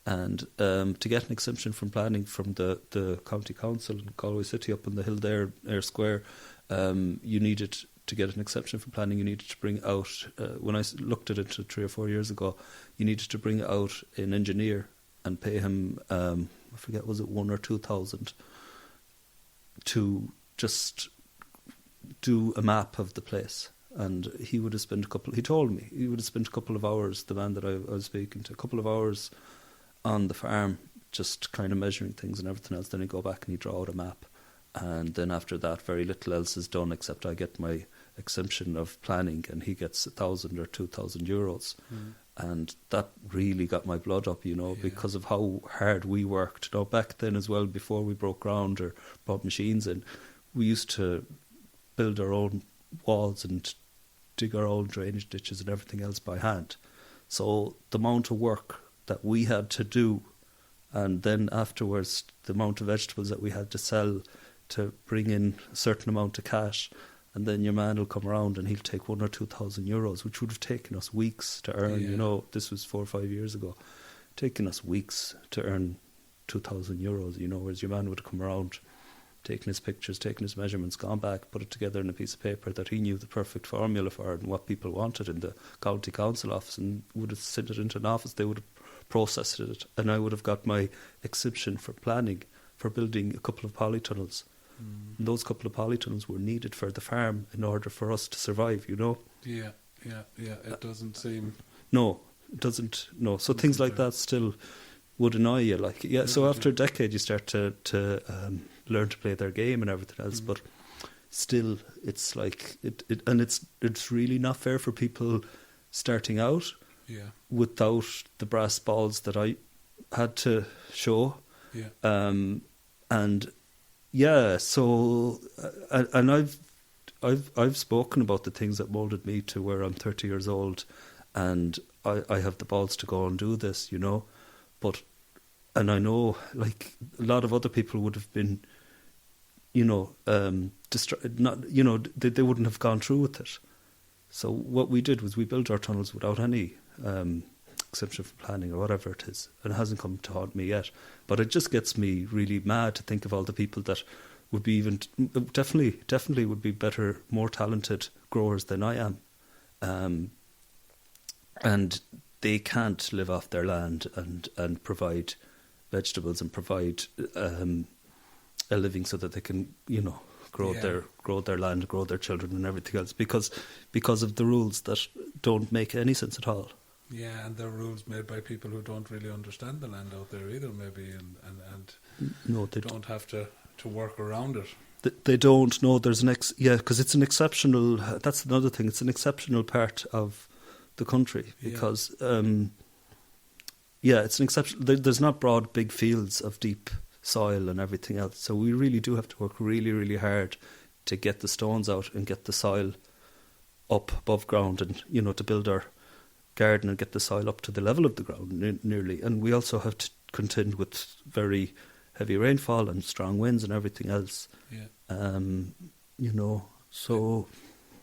And to get an exemption from planning from the county council in Galway City up on the hill there, Ayr Square, you needed to get an exception from planning. You needed to bring out, when I looked at it 3 or 4 years ago, you needed to bring out an engineer and pay him, I forget, was it 1,000 or 2,000 to just do a map of the place. And he would have spent he told me, he would have spent a couple of hours, the man that I was speaking to, a couple of hours on the farm, just kind of measuring things and everything else. Then he'd go back and he'd draw out a map, and then after that very little else is done, except I get my exemption of planning and he gets 1,000 or 2,000 euros. And that really got my blood up, you know, because of how hard we worked. You know, back then as well, before we broke ground or brought machines in, we used to build our own walls and dig our own drainage ditches and everything else by hand. So the amount of work that we had to do, and then afterwards the amount of vegetables that we had to sell to bring in a certain amount of cash, and then your man will come around and he'll take 1,000 or 2,000 euros, which would have taken us weeks to earn. You know, this was 4 or 5 years ago, taking us weeks to earn 2,000 euros, you know, whereas your man would have come around, taken his pictures, taken his measurements, gone back, put it together in a piece of paper that he knew the perfect formula for and what people wanted in the county council office, and would have sent it into an office. They would have processed it, and I would have got my exemption for planning for building a couple of polytunnels. And those couple of polytunnels were needed for the farm in order for us to survive, you know. Yeah. It doesn't seem... No, it doesn't. No, so things like that still would annoy you. Like, so after a decade you start to learn to play their game and everything else, but still it's like... It's really not fair for people starting out without the brass balls that I had to show. So I've spoken about the things that moulded me to where I'm 30 years old, and I have the balls to go and do this, you know. And I know, like, a lot of other people would have been, you know, they wouldn't have gone through with it. So what we did was we built our tunnels without any exemption for planning or whatever it is, and it hasn't come to haunt me yet. But it just gets me really mad to think of all the people that would be definitely would be better, more talented growers than I am, and they can't live off their land and provide vegetables and provide a living so that they can, grow their land, grow their children and everything else because of the rules that don't make any sense at all. Yeah, and they're rules made by people who don't really understand the land out there either, maybe, and no, they don't have to work around it. They don't know there's because it's an exceptional. That's another thing. It's an exceptional part of the country because, it's an exception. There's not broad, big fields of deep soil and everything else. So we really do have to work really, really hard to get the stones out and get the soil up above ground, and to build our garden and get the soil up to the level of the ground nearly. And we also have to contend with very heavy rainfall and strong winds and everything else. So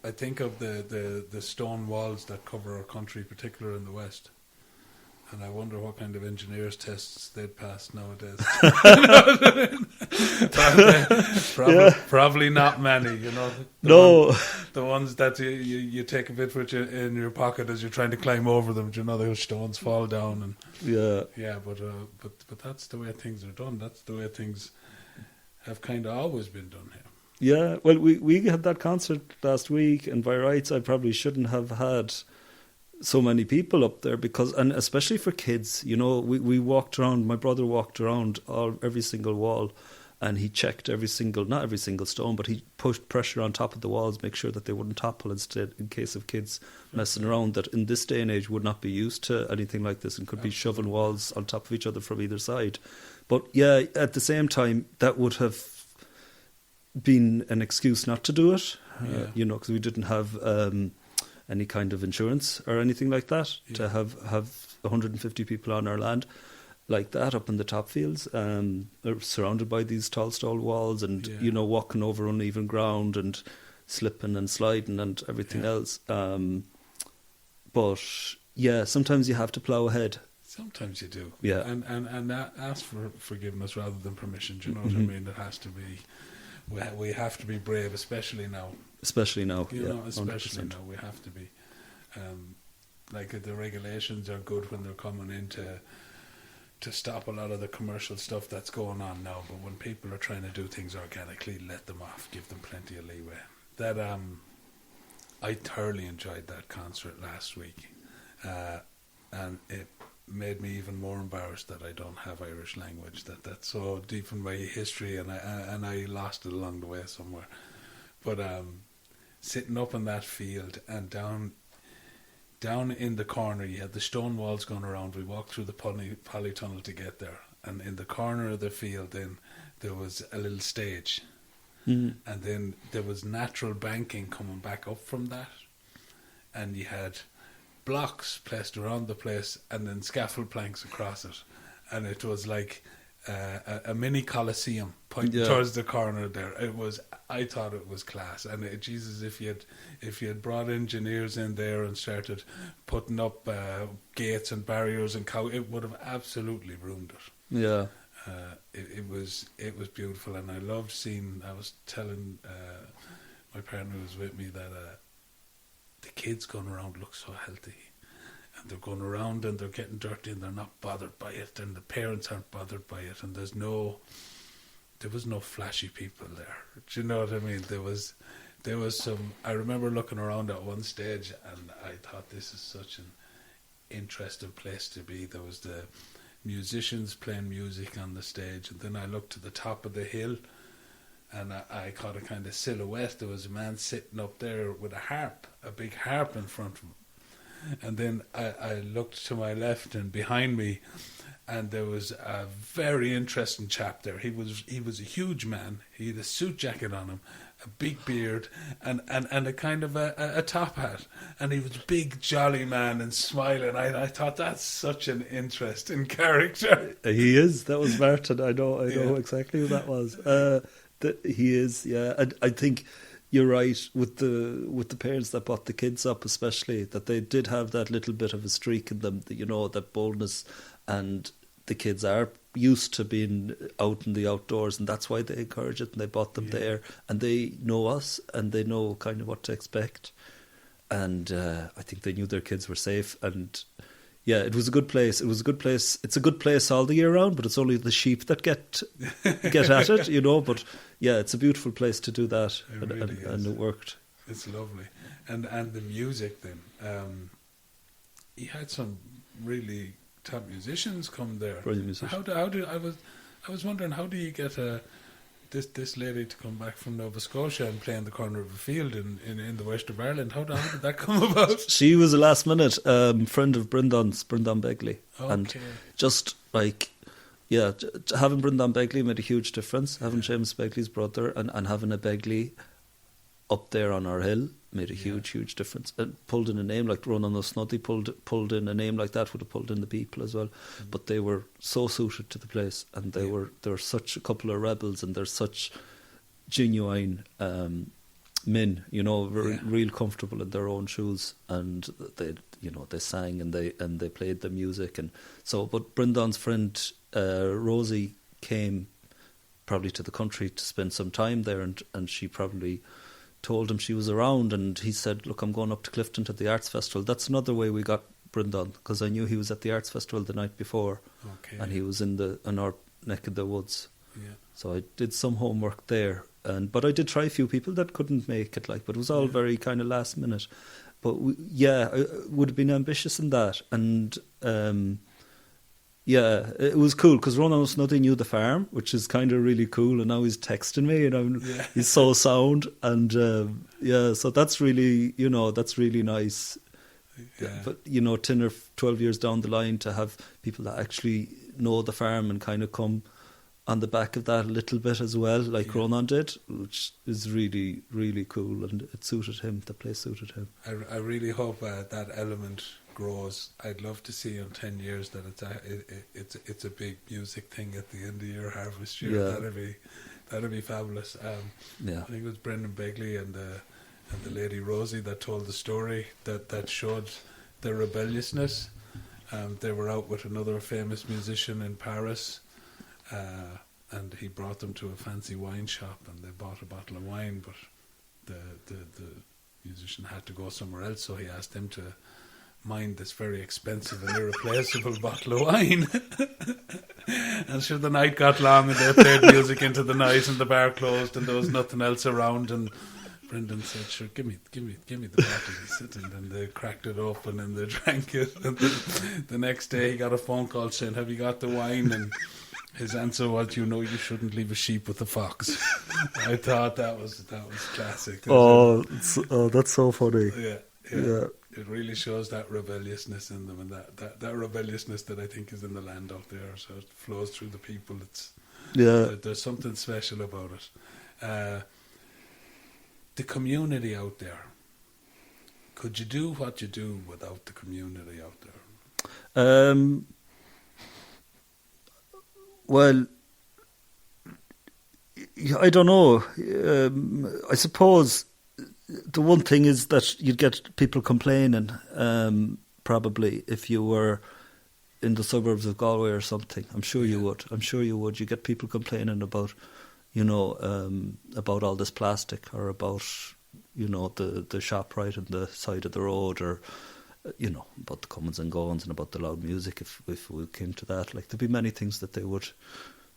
I think of the stone walls that cover our country, particularly in the west, and I wonder what kind of engineers' tests they'd pass nowadays. Probably not many, the ones that you take a bit with you in your pocket as you're trying to climb over them. Those stones fall down, and but that's the way things are done. That's the way things have kind of always been done here. Yeah, well, we had that concert last week, and by rights, I probably shouldn't have had so many people up there and especially for kids, we walked around. My brother walked around every single wall, and he checked not every single stone, but he pushed pressure on top of the walls, make sure that they wouldn't topple instead, in case of kids messing around that in this day and age would not be used to anything like this and could be shoving walls on top of each other from either side. But at the same time, that would have been an excuse not to do it, because we didn't have any kind of insurance or anything like that to have 150 people on our land like that up in the top fields, surrounded by these tall stone walls, and walking over uneven ground and slipping and sliding and everything else. But sometimes you have to plough ahead. Sometimes you do. Yeah, and ask for forgiveness rather than permission. Do you know what I mean? It has to be. We have to be brave, especially now. Especially now, especially 100%. Now we have to be. Like the regulations are good when they're coming in to stop a lot of the commercial stuff that's going on now. But when people are trying to do things organically, let them off. Give them plenty of leeway. That I thoroughly enjoyed that concert last week, and it made me even more embarrassed that I don't have Irish language. That's so deep in my history, and I lost it along the way somewhere. But sitting up in that field and down in the corner, you had the stone walls going around. We walked through the polytunnel to get there, and in the corner of the field, then there was a little stage, and then there was natural banking coming back up from that, and you had blocks placed around the place, and then scaffold planks across it, and it was like a mini coliseum pointing towards the corner there. I thought it was class, and Jesus, if you had brought engineers in there and started putting up gates and barriers and it would have absolutely ruined it. Yeah. It was beautiful, and I loved seeing. I was telling my partner who was with me that the kids going around look so healthy, and they're going around and they're getting dirty and they're not bothered by it, and the parents aren't bothered by it, and there was no flashy people there. Do you know what I mean? There was some. I remember looking around at one stage, and I thought, this is such an interesting place to be. There was the musicians playing music on the stage, and then I looked to the top of the hill, and I caught a kind of silhouette. There was a man sitting up there with a big harp in front of him. And then I looked to my left and behind me, and there was a very interesting chap there. He was a huge man. He had a suit jacket on him, a big beard, and a kind of a top hat. And he was a big, jolly man and smiling. I thought, that's such an interesting character. He is. That was Martin. I know exactly who that was. He is, yeah. I think you're right with the parents that brought the kids up, especially, that they did have that little bit of a streak in them, that boldness, and the kids are used to being out in the outdoors, and that's why they encourage it, and they brought them there, and they know us, and they know kind of what to expect, and I think they knew their kids were safe, and yeah, it was a good place. It was a good place. It's a good place all the year round, but it's only the sheep that get at it, you know. But yeah, it's a beautiful place to do that, and it worked. It's lovely, and the music then. He had some really top musicians come there. Brilliant musicians. I was wondering, how do you get this lady to come back from Nova Scotia and play in the corner of a field in the west of Ireland? How did that come about? She was a last minute friend of Brendan's, Brendan Begley. Okay. And just like, yeah, having Brendan Begley made a huge difference. Having Seamus Begley's brother and having a Begley up there on our hill made a huge difference. It pulled in a name like Ronan O'Snuddy, pulled in a name like that, would have pulled in the people as well. But they were so suited to the place, and they were such a couple of rebels, and they're such genuine men, you know, real comfortable in their own shoes, and they sang and they played the music, and so. But Brendan's friend Rosie came probably to the country to spend some time there, and she probably told him she was around, and he said, look, I'm going up to Clifton to the Arts Festival. That's another way we got Brendan, because I knew he was at the Arts Festival the night before, and he was in our neck of the woods. So I did some homework there, but I did try a few people that couldn't make it, but it was all very kind of last minute. But I would have been ambitious in that, and yeah, it was cool because Ronan O'Snuddy knew the farm, which is kind of really cool, and now he's texting me, and he's so sound, and so that's really, that's really nice. Yeah. But 10 or 12 years down the line, to have people that actually know the farm and kind of come on the back of that a little bit as well, like Ronan did, which is really, really cool, and it suited him. The place suited him. I really hope that element grows. I'd love to see in 10 years that it's a big music thing at the end of your harvest year. Yeah. That'd be fabulous. I think it was Brendan Begley and the lady Rosie that told the story that showed their rebelliousness. They were out with another famous musician in Paris, and he brought them to a fancy wine shop, and they bought a bottle of wine, but the musician had to go somewhere else, so he asked them to mind this very expensive and irreplaceable bottle of wine. And sure, the night got long, and they played music into the night, and the bar closed, and there was nothing else around, and Brendan said, sure, give me the bottle. He said, and then they cracked it open and they drank it, and the next day he got a phone call saying, have you got the wine? And his answer was, you shouldn't leave a sheep with a fox. I thought that was classic. That's so funny. Yeah. It really shows that rebelliousness in them, and that rebelliousness that I think is in the land out there. So it flows through the people. There's something special about it. The community out there. Could you do what you do without the community out there? Well, I don't know. I suppose the one thing is that you'd get people complaining, probably, if you were in the suburbs of Galway or something. I'm sure you would. You get people complaining about, about all this plastic, or about, the shop right on the side of the road, or, about the comings and goings, and about the loud music, if we came to that. There'd be many things that they would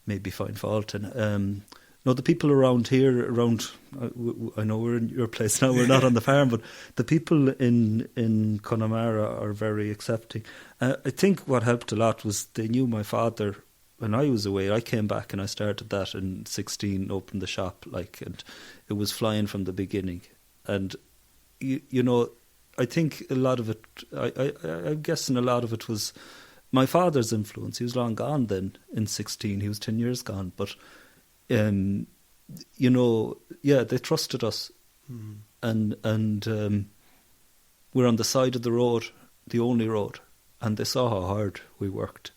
maybe find fault in. The people around here, I know we're in your place now, we're not on the farm, but the people in Connemara are very accepting. I think what helped a lot was they knew my father when I was away. I came back and I started that in 16, opened the shop, and it was flying from the beginning. And, I think a lot of it, I'm guessing a lot of it was my father's influence. He was long gone then in 16, he was 10 years gone, but they trusted us, and we're on the side of the road, the only road, and they saw how hard we worked.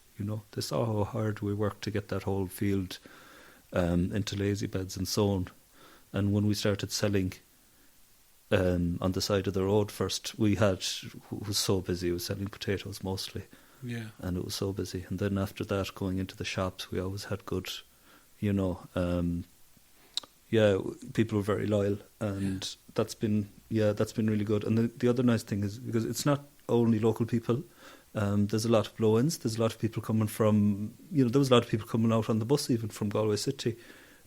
They saw how hard we worked to get that whole field into lazy beds and so on. And when we started selling on the side of the road first, it was so busy. We were selling potatoes mostly, and it was so busy. And then after that, going into the shops, we always had good. People were very loyal, and that's been really good. And the other nice thing is, because it's not only local people, There's a lot of blow-ins. There's a lot of people coming from, there was a lot of people coming out on the bus even from Galway City.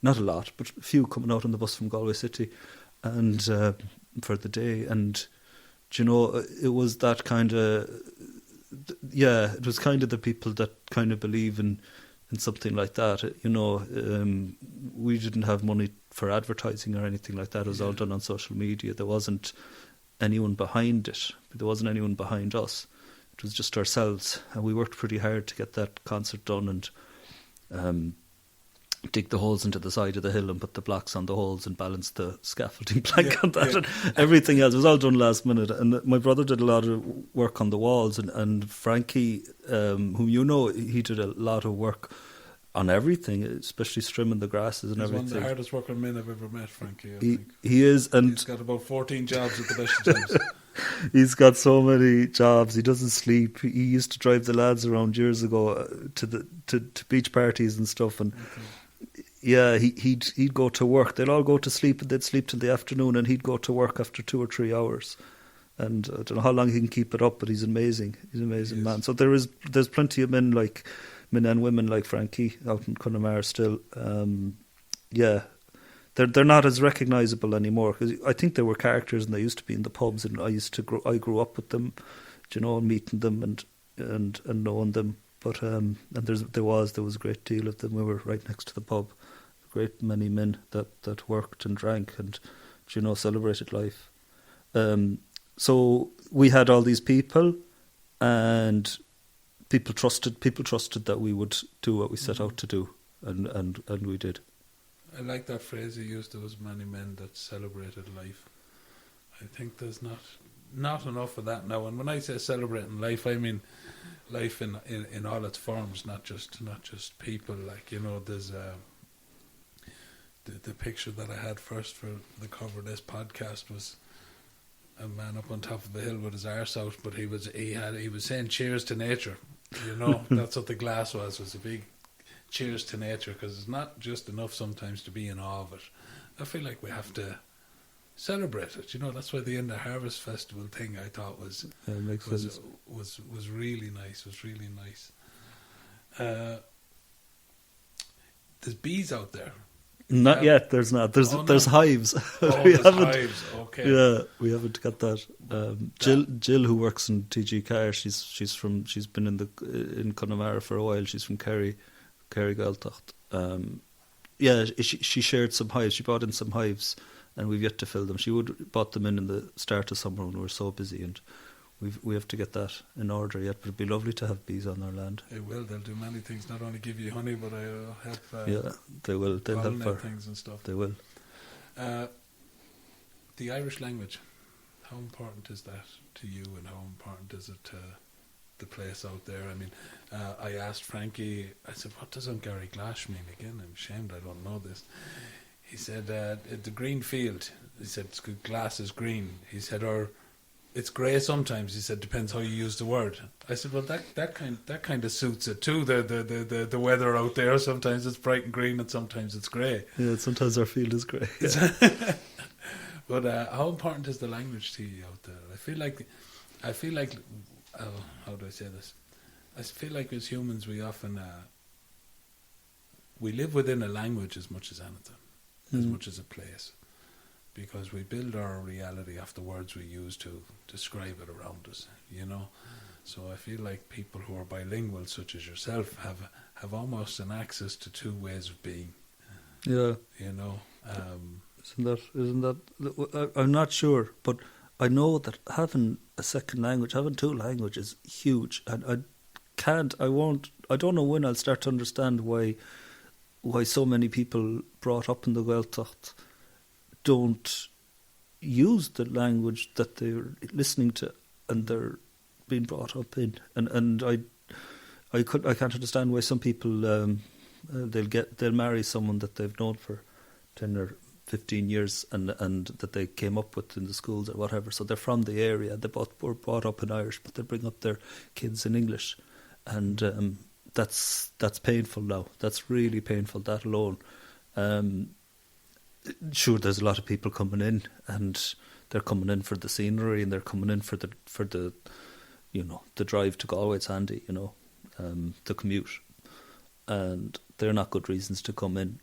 Not a lot, but a few coming out on the bus from Galway City and for the day. And, it was that kind of, it was kind of the people that kind of believe in something like that. We didn't have money for advertising or anything like that. It was all done on social media. There wasn't anyone behind it. There wasn't anyone behind us. It was just ourselves, and we worked pretty hard to get that concert done and dig the holes into the side of the hill and put the blocks on the holes and balance the scaffolding plank on that and everything else. It was all done last minute. And my brother did a lot of work on the walls, and Frankie, whom he did a lot of work on everything, especially trimming the grasses and everything. He's one of the hardest working men I've ever met, Frankie. I think. He is. And he's got about 14 jobs at the best of times. He's got so many jobs. He doesn't sleep. He used to drive the lads around years ago to beach parties and stuff. And he'd go to work. They'd all go to sleep, and they'd sleep till the afternoon, and he'd go to work after 2 or 3 hours. And I don't know how long he can keep it up, but he's amazing. He's an amazing man. So there's plenty of men and women like Frankie out in Connemara still. They're not as recognisable anymore, because I think they were characters and they used to be in the pubs, and I grew up with them, meeting them and knowing them. But there was a great deal of them. We were right next to the pub. A great many men that worked and drank and celebrated life. So we had all these people, and people trusted that we would do what we set out to do, and we did. I like that phrase you used. There was many men that celebrated life. I think there's not enough of that now. And when I say celebrating life, I mean life in all its forms, not just people. There's the picture that I had first for the cover of this podcast was a man up on top of the hill with his arse out, but he was saying cheers to nature. That's what the glass was a big cheers to nature, because it's not just enough sometimes to be in awe of it. I feel like we have to celebrate it. That's why the End of Harvest Festival thing I thought was really nice. Was really nice. There's bees out there. Not yet. There's not. There's hives. There's hives. Okay. Yeah, we haven't got that. Jill, who works in TG Car, she's been in Connemara for a while. She's from Garrai Glas. She shared some hives. She brought in some hives, and we've yet to fill them. She bought them in the start of summer when we were so busy, and we have to get that in order yet. But it'd be lovely to have bees on our land. It will. They'll do many things. Not only give you honey, but help. They will. They'll help for things and stuff. They will. The Irish language. How important is that to you, and how important is it to the place out there? I mean, I asked Frankie, I said, what does Garrai Glas mean again? I'm ashamed I don't know this. He said, the green field. He said, glass is green. He said, or it's grey sometimes. He said, depends how you use the word. I said, well, that kind of suits it too. The weather out there, sometimes it's bright and green and sometimes it's grey. Yeah, sometimes our field is grey. Yeah. But how important is the language to you out there? I feel like how do I say this? I feel like as humans we often we live within a language as much as anything, as much as a place, because we build our reality off the words we use to describe it around us. So I feel like people who are bilingual, such as yourself, have almost an access to two ways of being. Yeah. Isn't that? I'm not sure, but I know that having a second language, having two languages, is huge, and I don't know when I'll start to understand why so many people brought up in the Gaeltacht don't use the language that they're listening to and they're being brought up in, and I can't understand why some people they'll marry someone that they've known for 10 or 15 years and that they came up with in the schools or whatever, so they're from the area, they both were brought up in Irish, but they bring up their kids in English, and that's painful now. That's really painful, that alone. Sure, there's a lot of people coming in, and they're coming in for the scenery, and they're coming in for the the drive to Galway's handy, the commute. And they're not good reasons to come in,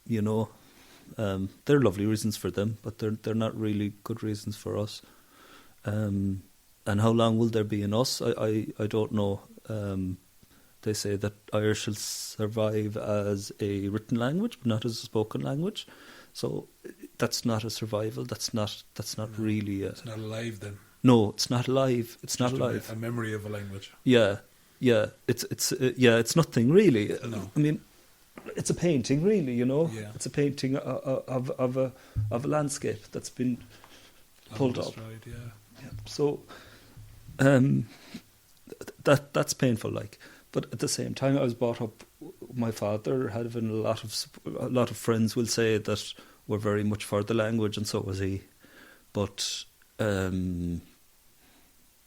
They're lovely reasons for them, but they're not really good reasons for us. And how long will there be in us? I don't know. They say that Irish will survive as a written language, but not as a spoken language. So that's not a survival. That's not really. It's not alive then. No, it's not alive. It's not Just alive. A memory of a language. Yeah. It's nothing really. No. I mean, it's a painting, really. Yeah. It's a painting of a landscape that's been pulled up. Right, yeah. So, that's painful. But at the same time, I was brought up. My father having a lot of friends will say that we're very much for the language, and so was he. But I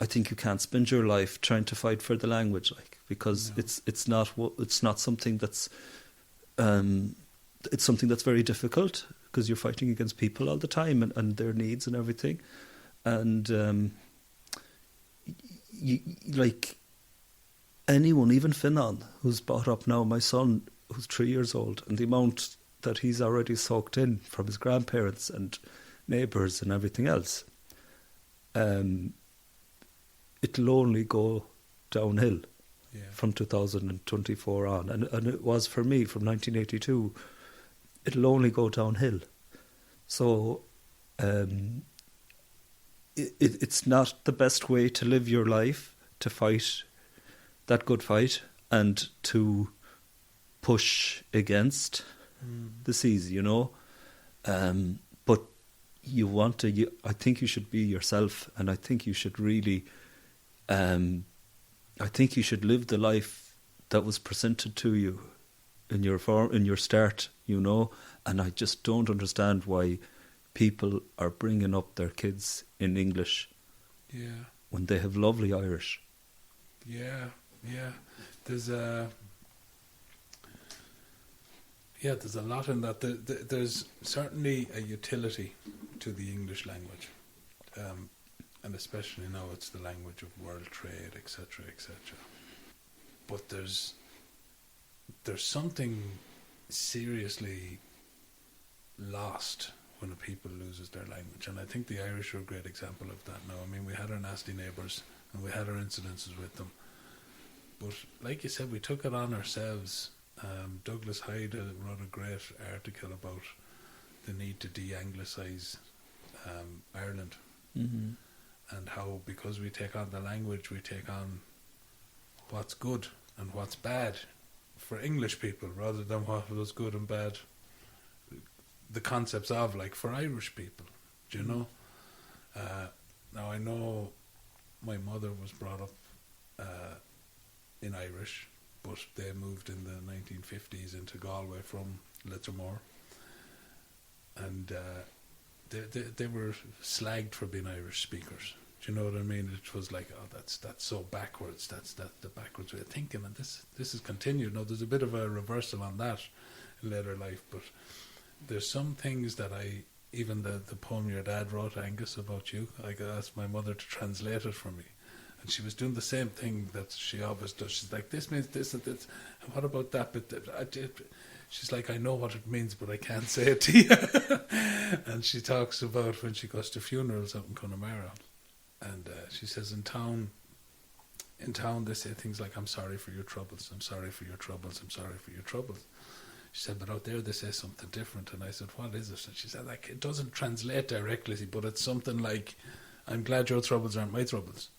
think you can't spend your life trying to fight for the language, because it's not something that's it's something that's very difficult, because you're fighting against people all the time and their needs and everything, and anyone, even Finan, who's brought up now, my son, who's 3 years old, and the amount that he's already soaked in from his grandparents and neighbours and everything else, it'll only go downhill from 2024 on. And it was for me from 1982. It'll only go downhill. So it's not the best way to live your life, to fight that good fight and to push against the seas, but you want to. I think you should be yourself, and I think you should really. I think you should live the life that was presented to you in your start, And I just don't understand why people are bringing up their kids in English, when they have lovely Irish. Yeah. There's a lot in that. There's certainly a utility to the English language, and especially now it's the language of world trade, etc., etc. But there's something seriously lost when a people loses their language, and I think the Irish are a great example of that now. I mean, we had our nasty neighbours and we had our incidences with them, but like you said, we took it on ourselves. Douglas Hyde wrote a great article about the need to de-anglicise Ireland, and how, because we take on the language, we take on what's good and what's bad for English people, rather than what was good and bad, the concepts of, for Irish people, do you know? Now, I know my mother was brought up in Irish, but they moved in the 1950s into Galway from Littermore, and they were slagged for being Irish speakers. Do you know what I mean? It was like, oh, that's so backwards. That's the backwards way of thinking, and this has continued. Now, there's a bit of a reversal on that in later life, but there's some things that even the poem your dad wrote, Angus, about you, I asked my mother to translate it for me. And she was doing the same thing that she always does. She's like, this means this and this. And what about that? But she's like, I know what it means, but I can't say it to you. And she talks about when she goes to funerals out in Connemara. And she says, in town they say things like, I'm sorry for your troubles, I'm sorry for your troubles, I'm sorry for your troubles. She said, but out there they say something different. And I said, what is it? And she said, it doesn't translate directly, but it's something like, I'm glad your troubles aren't my troubles.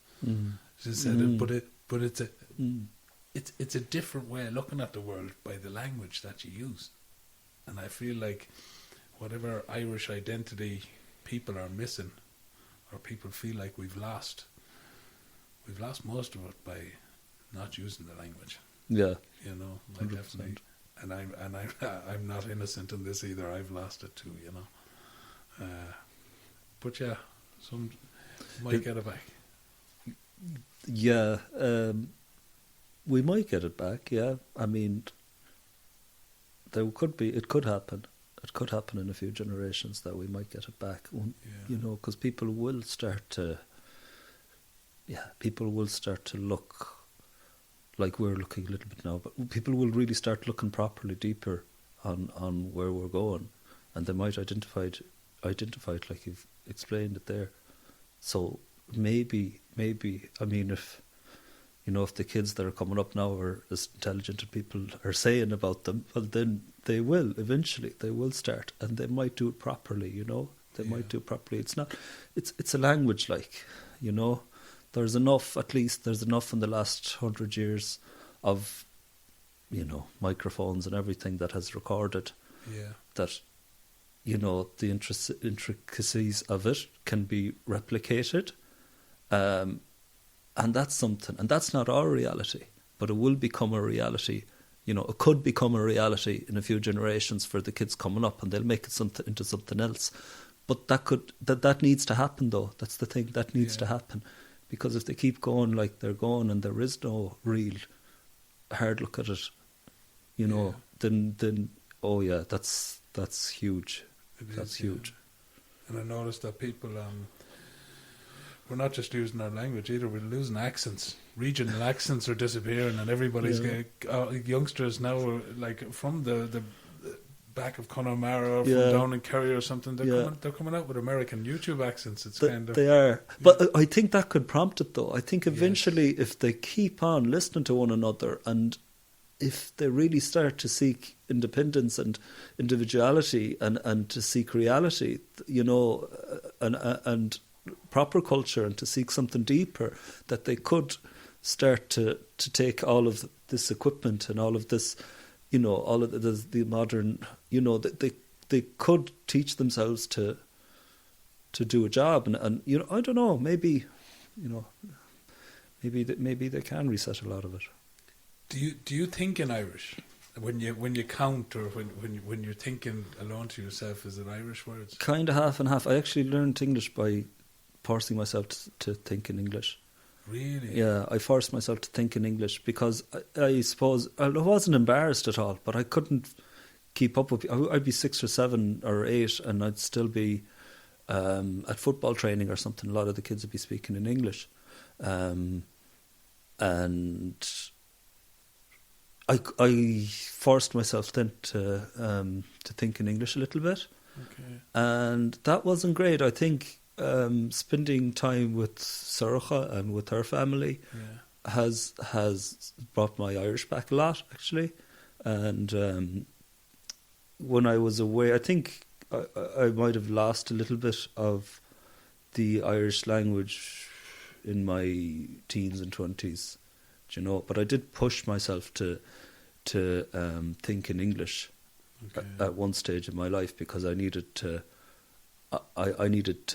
She said, but it's a different way of looking at the world by the language that you use. And I feel like whatever Irish identity people are missing, or people feel like we've lost most of it by not using the language. Yeah, I definitely, and I'm not innocent in this either. I've lost it too, but yeah, some might get it back. Yeah, we might get it back. Yeah, I mean, it could happen. It could happen in a few generations that we might get it back. Because people will start to people will start to look like we're looking a little bit now, but people will really start looking properly deeper on where we're going, and they might identify it like you've explained it there. So maybe, I mean, if the kids that are coming up now are as intelligent as people are saying about them, well, then they will eventually. They will start, and they might do it properly. They might do it properly. It's a language, like, There's enough in the last 100 years of, microphones and everything that has recorded that, the intricacies of it can be replicated. And that's something. And that's not our reality, but it will become a reality. It could become a reality in a few generations for the kids coming up, and they'll make it into something else. But that needs to happen, though. That's the thing. That needs to happen. Because if they keep going like they're going and there is no real hard look at it, then that's huge. That's huge. And I noticed that people, we're not just losing our language either, we're losing accents. Regional accents are disappearing, and everybody's youngsters now are like from the back of Connemara or from down in Kerry or something. They're coming out with American YouTube accents. They are, but I think that could prompt it, though. I think eventually, if they keep on listening to one another, and if they really start to seek independence and individuality and to seek reality, and proper culture, and to seek something deeper, that they could start to take all of this equipment and all of this, all of the modern, that they could teach themselves to do a job, and I don't know, maybe they can reset a lot of it. Do you think in Irish when you count, or when you're thinking alone to yourself? Is it Irish words? Kind of half and half. I actually learned English by forcing myself to think in English. Really? Yeah, I forced myself to think in English because I suppose I wasn't embarrassed at all, but I couldn't keep up with. I'd be 6 or 7 or 8, and I'd still be at football training or something. A lot of the kids would be speaking in English, and I forced myself then to think in English a little bit, and that wasn't great. I think spending time with Sorcha and with her family has brought my Irish back a lot, actually. And when I was away, I think I might have lost a little bit of the Irish language in my teens and 20s. But I did push myself to think in English at one stage in my life, because I needed to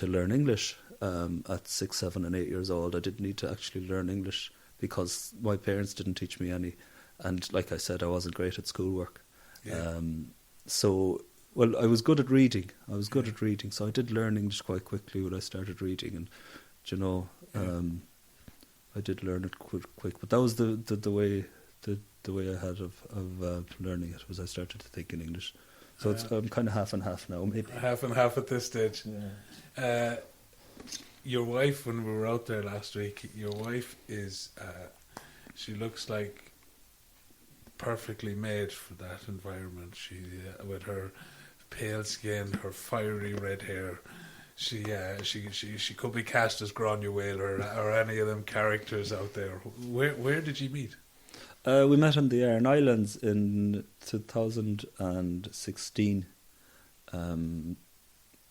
learn English at 6, 7 and 8 years old. I did need to actually learn English because my parents didn't teach me any, and like I said, I wasn't great at schoolwork. I was good at reading. So I did learn English quite quickly when I started reading, and I did learn it quick, but that was the way I had of learning it, was I started to think in English. So I'm kind of half and half now, maybe. Half and half at this stage. Yeah. Your wife, when we were out there last week, your wife is, she looks like perfectly made for that environment. She, with her pale skin, her fiery red hair, she could be cast as Granuaile or any of them characters out there. Where did you meet? We met on the Aran Islands in 2016.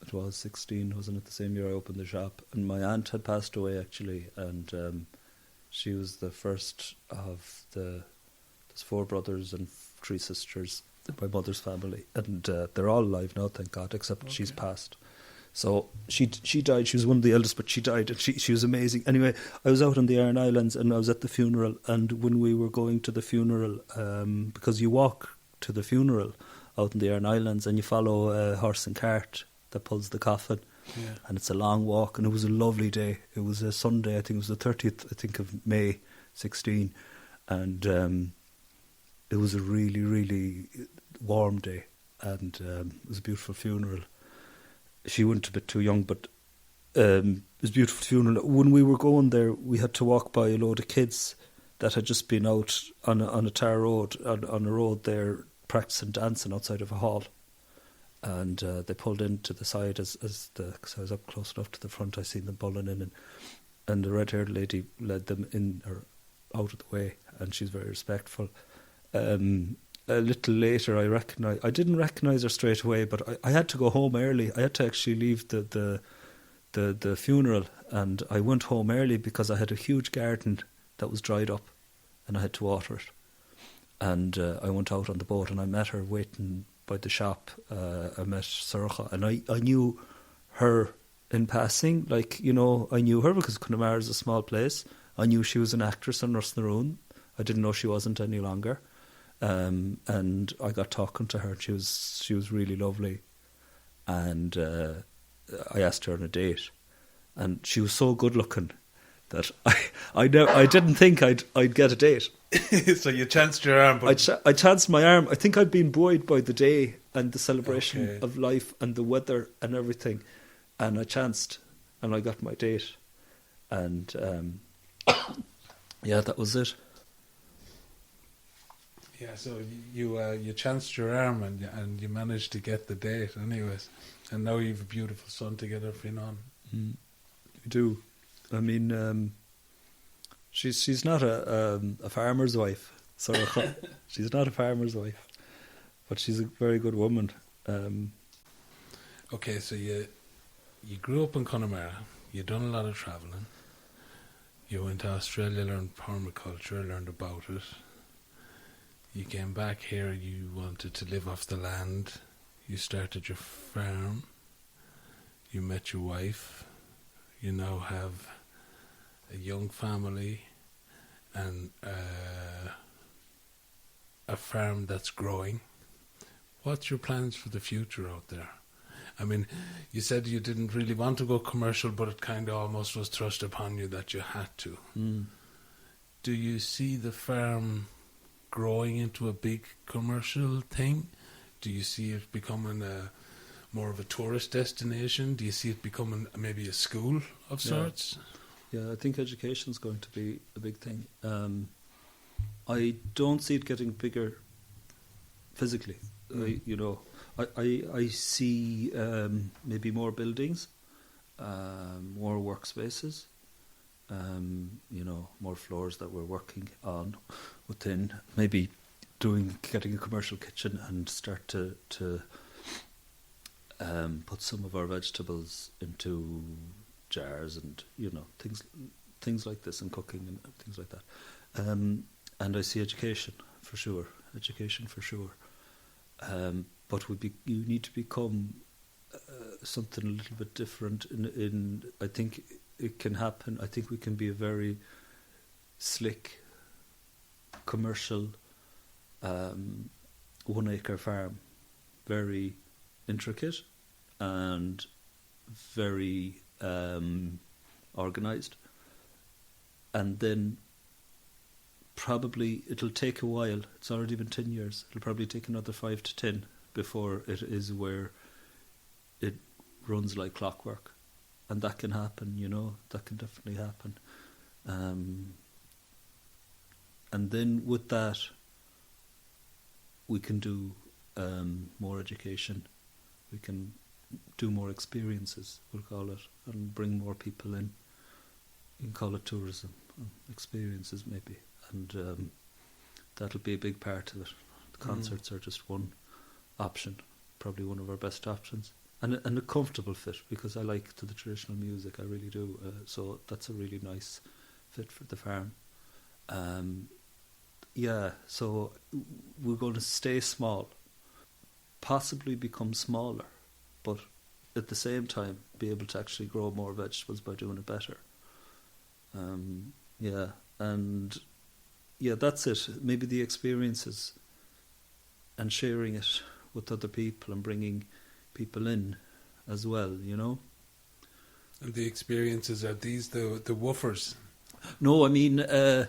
It was 16, wasn't it? The same year I opened the shop. And my aunt had passed away, actually, and she was the first of there's 4 brothers and 3 sisters in my mother's family. And they're all alive now, thank God, except she's passed. So she died. She was one of the eldest, but she died, and she was amazing. Anyway, I was out on the Aran Islands, and I was at the funeral. And when we were going to the funeral, because you walk to the funeral out on the Aran Islands, and you follow a horse and cart that pulls the coffin, and it's a long walk. And it was a lovely day. It was a Sunday. I think it was the 30th. I think of May 16, and it was a really, really warm day, and it was a beautiful funeral. She went a bit too young, but it was a beautiful funeral. When we were going there, we had to walk by a load of kids that had just been out on a tar road, on a road there, practicing dancing outside of a hall. And they pulled in to the side because I was up close enough to the front. I seen them pulling in, and the red-haired lady led them in or out of the way, and she's very respectful. A little later, I didn't recognise her straight away, but I had to go home early. I had to actually leave the funeral, and I went home early because I had a huge garden that was dried up, and I had to water it. And I went out on the boat, and I met her waiting by the shop. I met Sorcha, and I knew her in passing. Like, you know, I knew her because Connemara is a small place. I knew she was an actress on Russnaroon. I didn't know she wasn't any longer. And I got talking to her, and she was really lovely. And I asked her on a date, and she was so good looking that I didn't think I'd get a date. So you chanced your arm. But I chanced my arm. I think I'd been buoyed by the day and the celebration of life and the weather and everything, and I chanced, and I got my date, and yeah, that was it. Yeah, so you chanced your arm and you managed to get the date, anyways, and now you've a beautiful son together, Finan. You do. I mean, she's not a farmer's wife. So she's not a farmer's wife, but she's a very good woman. Okay, so you grew up in Connemara. You done a lot of travelling. You went to Australia, learned permaculture, learned about it. You came back here. You wanted to live off the land. You started your farm. You met your wife. You now have a young family and a farm that's growing. What's your plans for the future out there? I mean, you said you didn't really want to go commercial, but it kind of almost was thrust upon you that you had to. Do you see the farm growing into a big commercial thing? Do you see it becoming more of a tourist destination? Do you see it becoming maybe a school of sorts? Yeah, I think education's going to be a big thing. I don't see it getting bigger physically. I see maybe more buildings, more workspaces, more floors that we're working on within. Maybe getting a commercial kitchen and start to put some of our vegetables into jars and things like this, and cooking and things like that. And I see education for sure. But you need to become something a little bit different. In I think it can happen. I think we can be a very slick commercial 1 acre farm, very intricate and very organised, and then probably it'll take a while. It's already been 10 years. It'll probably take another 5 to 10 before it is where it runs like clockwork, and that can happen. That can definitely happen. And then with that, we can do more education. We can do more experiences, we'll call it, and bring more people in. You can call it tourism, experiences maybe, and that'll be a big part of it. The concerts are just one option, probably one of our best options, and a comfortable fit, because I like the traditional music, I really do. So that's a really nice fit for the farm. So we're going to stay small, possibly become smaller, but at the same time be able to actually grow more vegetables by doing it better. That's it. Maybe the experiences and sharing it with other people and bringing people in as well, And the experiences, are these the woofers? No, I mean the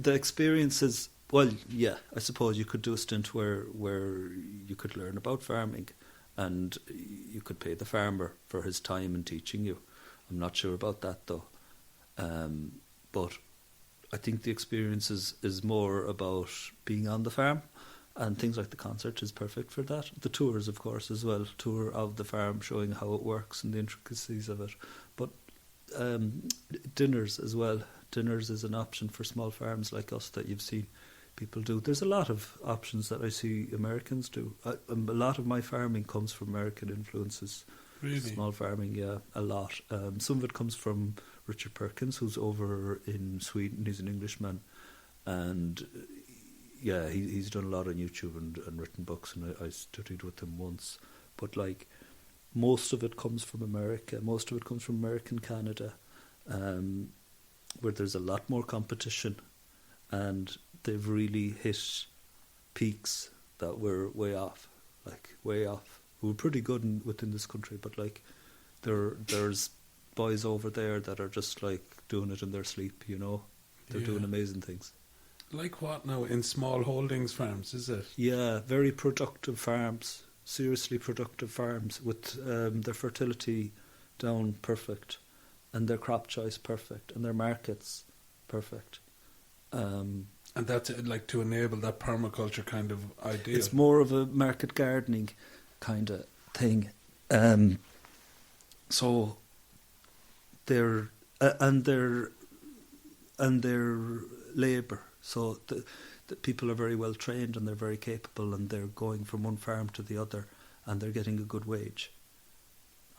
experiences. Well, yeah, I suppose you could do a stint where you could learn about farming, and you could pay the farmer for his time in teaching you, I'm not sure about that though. But I think the experience is more about being on the farm, and things like the concert is perfect for that. The tours, of course, as well. Tour of the farm, showing how it works and the intricacies of it. But dinners as well. Dinners is an option for small farms like us that you've seen people do. There's a lot of options that I see Americans do. A lot of my farming comes from American influences. Really? Small farming, yeah, a lot. Some of it comes from Richard Perkins, who's over in Sweden. He's an Englishman, and yeah, he's done a lot on YouTube and written books, and I studied with him once. But like, most of it comes from America. Most of it comes from America and Canada, where there's a lot more competition, and they've really hit peaks that were way off, like way off. We were pretty good within this country, but like there's boys over there that are just like doing it in their sleep, you know. They're doing amazing things. Like what now? In small holdings farms, is it? Yeah, very productive farms, seriously productive farms with their fertility down perfect, and their crop choice perfect, and their markets perfect. And that's like to enable that permaculture kind of idea. It's more of a market gardening kind of thing. So their labour. So the people are very well trained and they're very capable, and they're going from one farm to the other, and they're getting a good wage.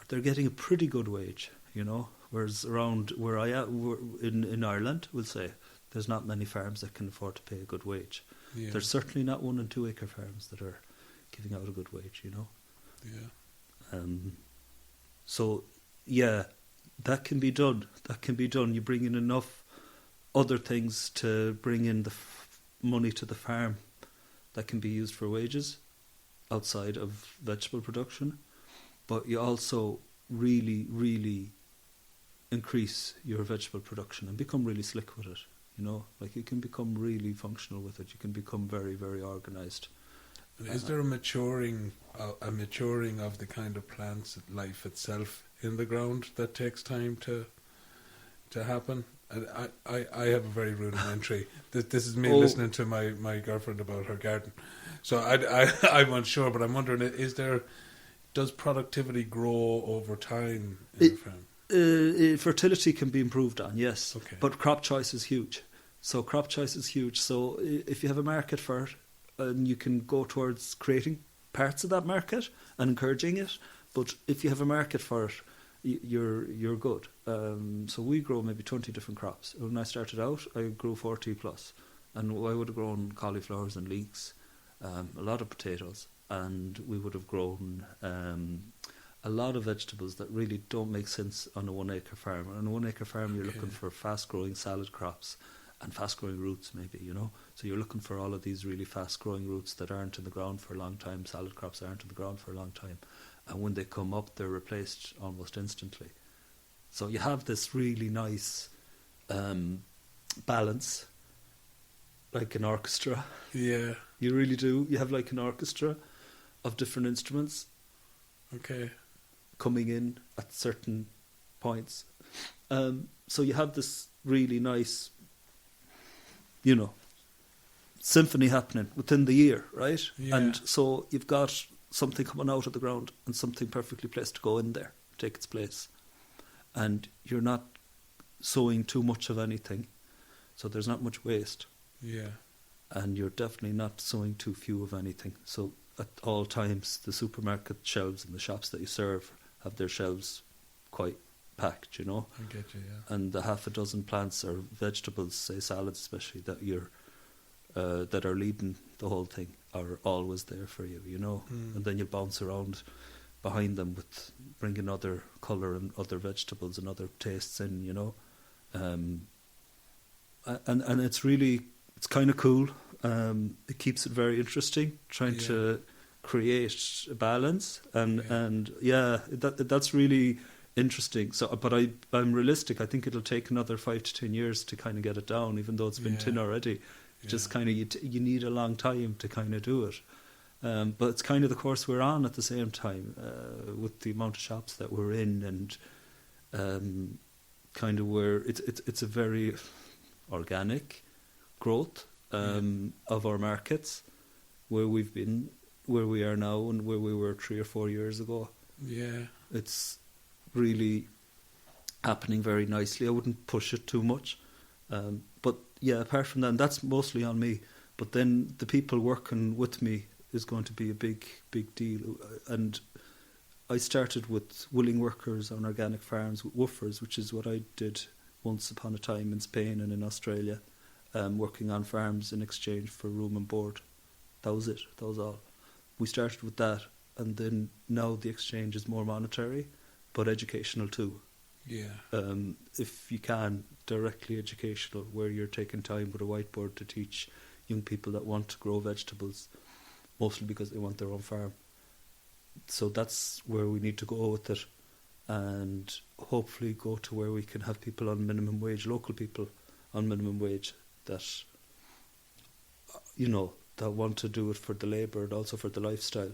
They're getting a pretty good wage, you know. Whereas around where I am in Ireland, we'll say, there's not many farms that can afford to pay a good wage. Yeah. There's certainly not 1 and 2 acre farms that are giving out a good wage, you know. Yeah. So yeah, that can be done. That can be done. You bring in enough other things to bring in the money to the farm that can be used for wages outside of vegetable production, but you also really, really increase your vegetable production and become really slick with it. You know, like you can become really functional with it. You can become very, very organised. Is there a maturing of the kind of plants life itself in the ground that takes time to happen? I have a very rudimentary. This is me listening to my girlfriend about her garden, so I'm unsure. But I'm wondering, does productivity grow over time in the farm? Fertility can be improved on, yes. Okay. But crop choice is huge. So crop choice is huge. So if you have a market for it, and you can go towards creating parts of that market and encouraging it. But if you have a market for it, you're good. So we grow maybe 20 different crops. When I started out, I grew 40 plus, and I would have grown cauliflowers and leeks, a lot of potatoes, and we would have grown a lot of vegetables that really don't make sense on a 1 acre farm. On a 1 acre farm, you're looking for fast growing salad crops and fast growing roots, maybe, you know. So you're looking for all of these really fast growing roots that aren't in the ground for a long time. Salad crops aren't in the ground for a long time, and when they come up, they're replaced almost instantly. So you have this really nice balance, like an orchestra. Yeah, you really do. You have like an orchestra of different instruments. Okay. Coming in at certain points. So you have this really nice, you know, symphony happening within the year, right? Yeah. And so you've got something coming out of the ground and something perfectly placed to go in there, take its place. And you're not sowing too much of anything, so there's not much waste. Yeah. And you're definitely not sowing too few of anything. So at all times, the supermarket shelves and the shops that you serve have their shelves quite packed, you know. I get you, yeah. And the half a dozen plants or vegetables, say salads especially, that you're that are leading the whole thing are always there for you, you know. And then you bounce around behind them with bringing other colour and other vegetables and other tastes in, you know. And it's really, it's kind of cool. It keeps it very interesting, trying to create a balance, and that's really interesting. So, but I'm realistic. I think it'll take another 5 to 10 years to kind of get it down, even though it's been 10 already. Just kind of you need a long time to kind of do it. But it's kind of the course we're on at the same time, with the amount of shops that we're in, and kind of where it's a very organic growth of our markets, where we've been, where we are now, and where we were 3 or 4 years ago. Yeah. It's really happening very nicely. I wouldn't push it too much. But yeah, apart from that, and that's mostly on me. But then the people working with me is going to be a big deal. And I started with willing workers on organic farms with woofers, which is what I did once upon a time in Spain and in Australia, working on farms in exchange for room and board. That was it. That was all. We started with that, and then now the exchange is more monetary, but educational too. Yeah. If you can, directly educational, where you're taking time with a whiteboard to teach young people that want to grow vegetables, mostly because they want their own farm. So that's where we need to go with it, and hopefully go to where we can have people on minimum wage, local people on minimum wage, that, you know, that want to do it for the labour and also for the lifestyle.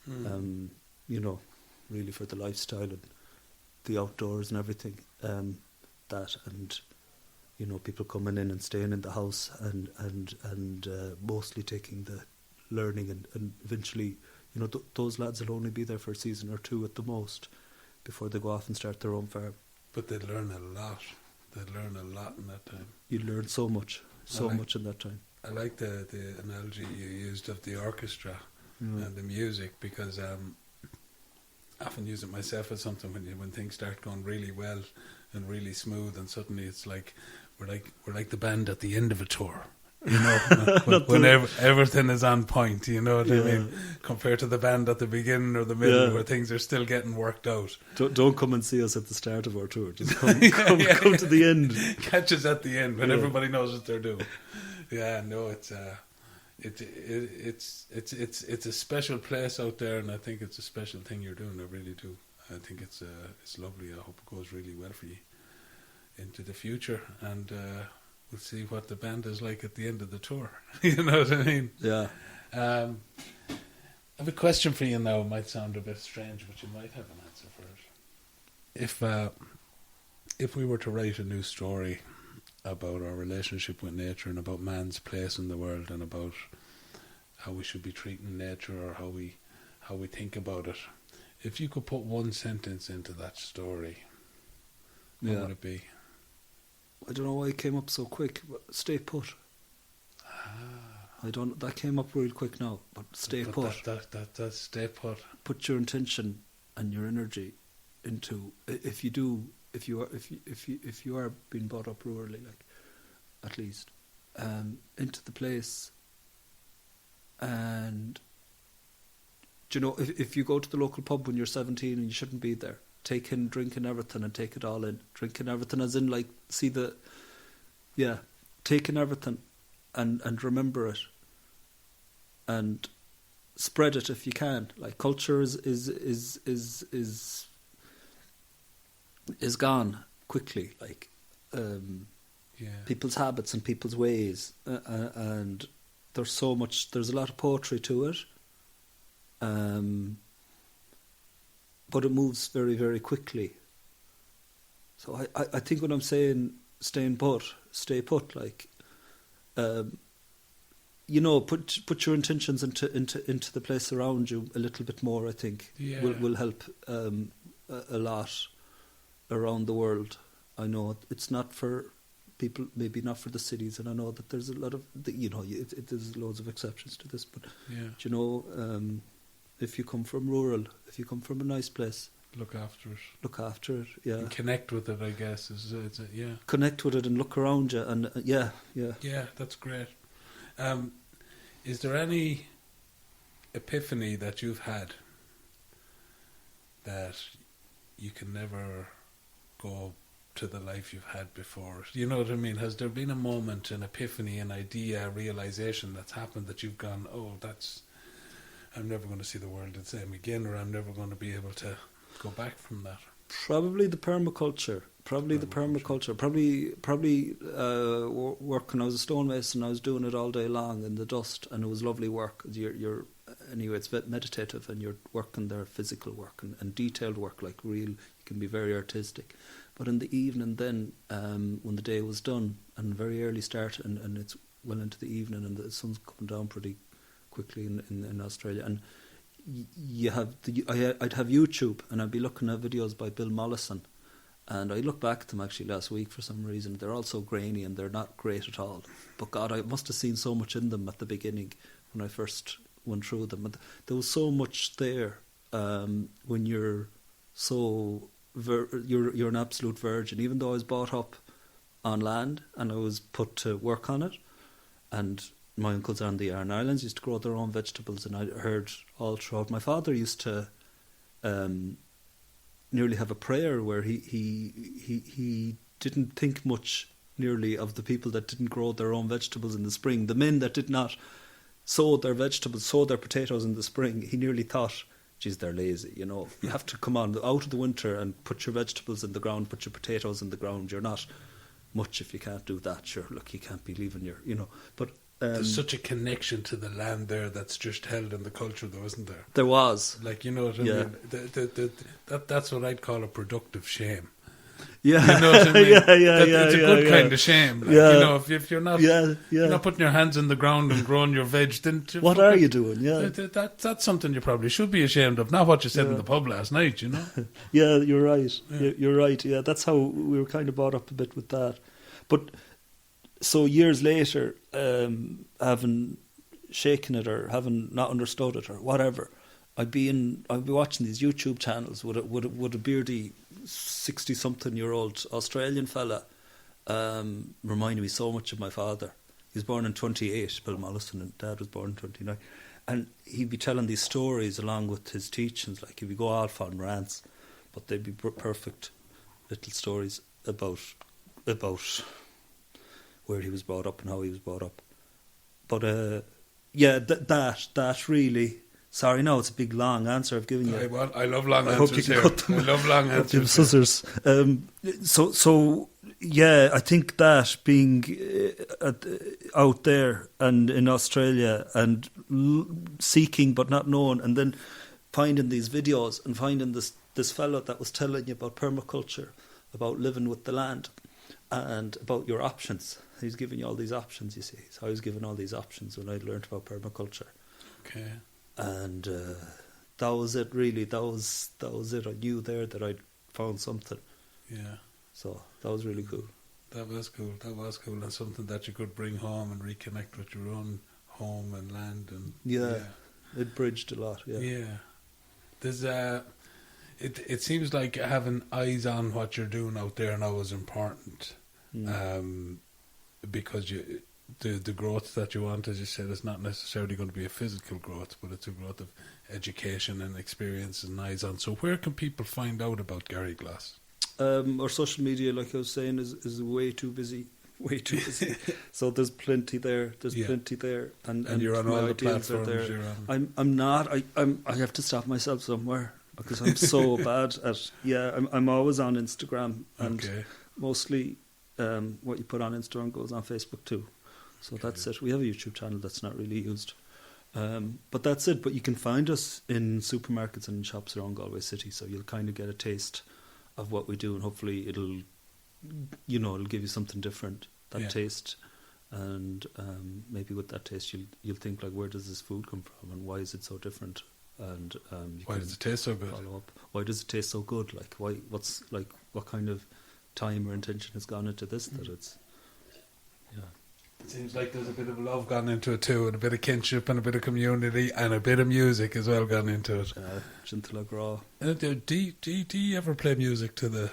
You know, really for the lifestyle and the outdoors and everything. That, and you know, people coming in and staying in the house and mostly taking the learning, and eventually, you know, those lads will only be there for a season or two at the most before they go off and start their own farm. But they learn a lot. They learn a lot in that time. You learn so much much in that time. I like the analogy you used of the orchestra and the music, because I often use it myself as something when things start going really well and really smooth, and suddenly it's like we're like the band at the end of a tour, you know, when everything is on point, you know what I mean, compared to the band at the beginning or the middle, where things are still getting worked out. Don't come and see us at the start of our tour. Just come to the end. Catch us at the end when everybody knows what they're doing. Yeah, no, it's a special place out there, and I think it's a special thing you're doing. I really do. I think it's lovely. I hope it goes really well for you into the future, and we'll see what the band is like at the end of the tour. You know what I mean? Yeah. I have a question for you now. It might sound a bit strange, but you might have an answer for it. If we were to write a new story about our relationship with nature and about man's place in the world and about how we should be treating nature, or how we think about it, if you could put one sentence into that story, what would it be? I don't know why it came up so quick, but stay put. That came up real quick now, but stay put. That's stay put. Put your intention and your energy into, if you are being brought up rurally, like, at least, into the place. And do you know, if you go to the local pub when you're 17 and you shouldn't be there, take in drinking everything and take it all in. Drinking everything as in, like, taking everything and remember it and spread it if you can. Like, culture is gone quickly, like people's habits and people's ways, and there's a lot of poetry to it, but it moves very, very quickly. So I think when I'm saying stay put, like, you know, put your intentions into the place around you a little bit more, I think will help a lot around the world. I know it's not for people, maybe not for the cities, and I know that there's a lot of, you know, there's loads of exceptions to this, but you know, if you come from rural, if you come from a nice place, look after it, yeah, and connect with it, I guess, connect with it and look around you, and yeah, that's great. Is there any epiphany that you've had that you can never go to the life you've had before? You know what I mean? Has there been a moment, an epiphany, an idea, a realization that's happened that you've gone, I'm never going to see the world the same again, or I'm never going to be able to go back from that? Probably the permaculture. Probably working. I was a stonemason. I was doing it all day long in the dust, and it was lovely work. You're anyway, it's meditative, and you're working there, physical work and detailed work, like real. You can be very artistic. But in the evening, then when the day was done, and very early start, and it's well into the evening, and the sun's coming down pretty quickly in Australia, and you have I'd have YouTube, and I'd be looking at videos by Bill Mollison, and I look back at them actually last week for some reason. They're all so grainy and they're not great at all. But God, I must have seen so much in them at the beginning when I first went through them. And there was so much there when you're so you're an absolute virgin. Even though I was brought up on land and I was put to work on it, and my uncles on the Aran Islands used to grow their own vegetables, and I heard all throughout. My father used to nearly have a prayer where he didn't think much nearly of the people that didn't grow their own vegetables in the spring. The men that did not sow their vegetables, sow their potatoes in the spring, he nearly thought, geez, they're lazy, you know. You have to come on out of the winter and put your vegetables in the ground, put your potatoes in the ground. You're not much if you can't do that. Sure, look, you can't be leaving your, you know. But there's such a connection to the land there that's just held in the culture, though, isn't there? There was. Like, you know what I mean? That's what I'd call a productive shame. Yeah, you know what I mean? It's a good yeah. kind of shame. Like, Yeah. You know, if you're not, you're not putting your hands in the ground and growing your veg, then what are you doing? Yeah, that's something you probably should be ashamed of. Not what you said in the pub last night. You know. Yeah, you're right. Yeah. You're right. Yeah, that's how we were kind of brought up a bit with that. But so years later, having shaken it or having not understood it or whatever, I'd be watching these YouTube channels with a beardy 60-something-year-old Australian fella reminded me so much of my father. He was born in 28, Bill Mollison, and Dad was born in 29. And he'd be telling these stories along with his teachings, like he'd be go off on rants, but they'd be perfect little stories about where he was brought up and how he was brought up. But that really. Sorry, no, it's a big long answer I've given you. I love long answers here. I love long answers. Scissors. So yeah, I think that being out there and in Australia and seeking but not knowing, and then finding these videos and finding this fellow that was telling you about permaculture, about living with the land, and about your options. He's giving you all these options, you see. So I was given all these options when I learned about permaculture. Okay. And that was it, really. That was it. I knew there that I'd found something. Yeah. So that was really cool. That was cool. And something that you could bring home and reconnect with your own home and land. And it bridged a lot. Yeah. Yeah. There's it seems like having eyes on what you're doing out there now is important. Because the growth that you want, as you said, is not necessarily going to be a physical growth, but it's a growth of education and experience and eyes on. So where can people find out about Garrai Glas? Our social media, like I was saying, is way too busy. So there's plenty there. And you're on all the platforms. You're on. I'm not. I have to stop myself somewhere because I'm so bad at. Yeah, I'm always on Instagram, and mostly what you put on Instagram goes on Facebook too. So that's it. We have a YouTube channel that's not really used. But that's it. But you can find us in supermarkets and in shops around Galway City, so you'll kind of get a taste of what we do, and hopefully it'll give you something different, that taste. And maybe with that taste you'll think, like, where does this food come from and why is it so different? And why does it taste so good? Follow up. Why does it taste so good? Like, what kind of time or intention has gone into this that it's It seems like there's a bit of love gone into it too, and a bit of kinship and a bit of community and a bit of music as well gone into it. Do you ever play music to the...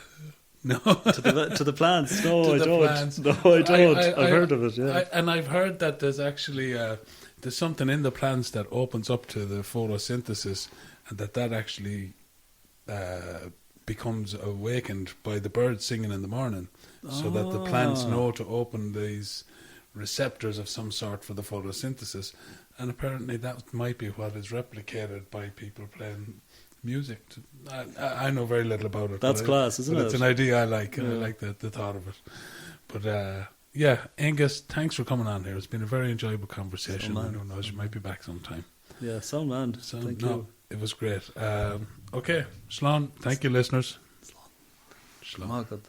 No. to the plants? No, I don't. Plants. No, I don't. I've heard of it, yeah. And I've heard that there's actually there's something in the plants that opens up to the photosynthesis, and that actually becomes awakened by the birds singing in the morning, so that the plants know to open these receptors of some sort for the photosynthesis. And apparently that might be what is replicated by people playing music. I know very little about it. That's class, isn't it? It's an idea I like. Yeah. I like the thought of it. But Angus, thanks for coming on here. It's been a very enjoyable conversation. I don't know, you might be back sometime. Yeah, sound man. Thank you. It was great. Okay, Slán, thank you, listeners. Slán.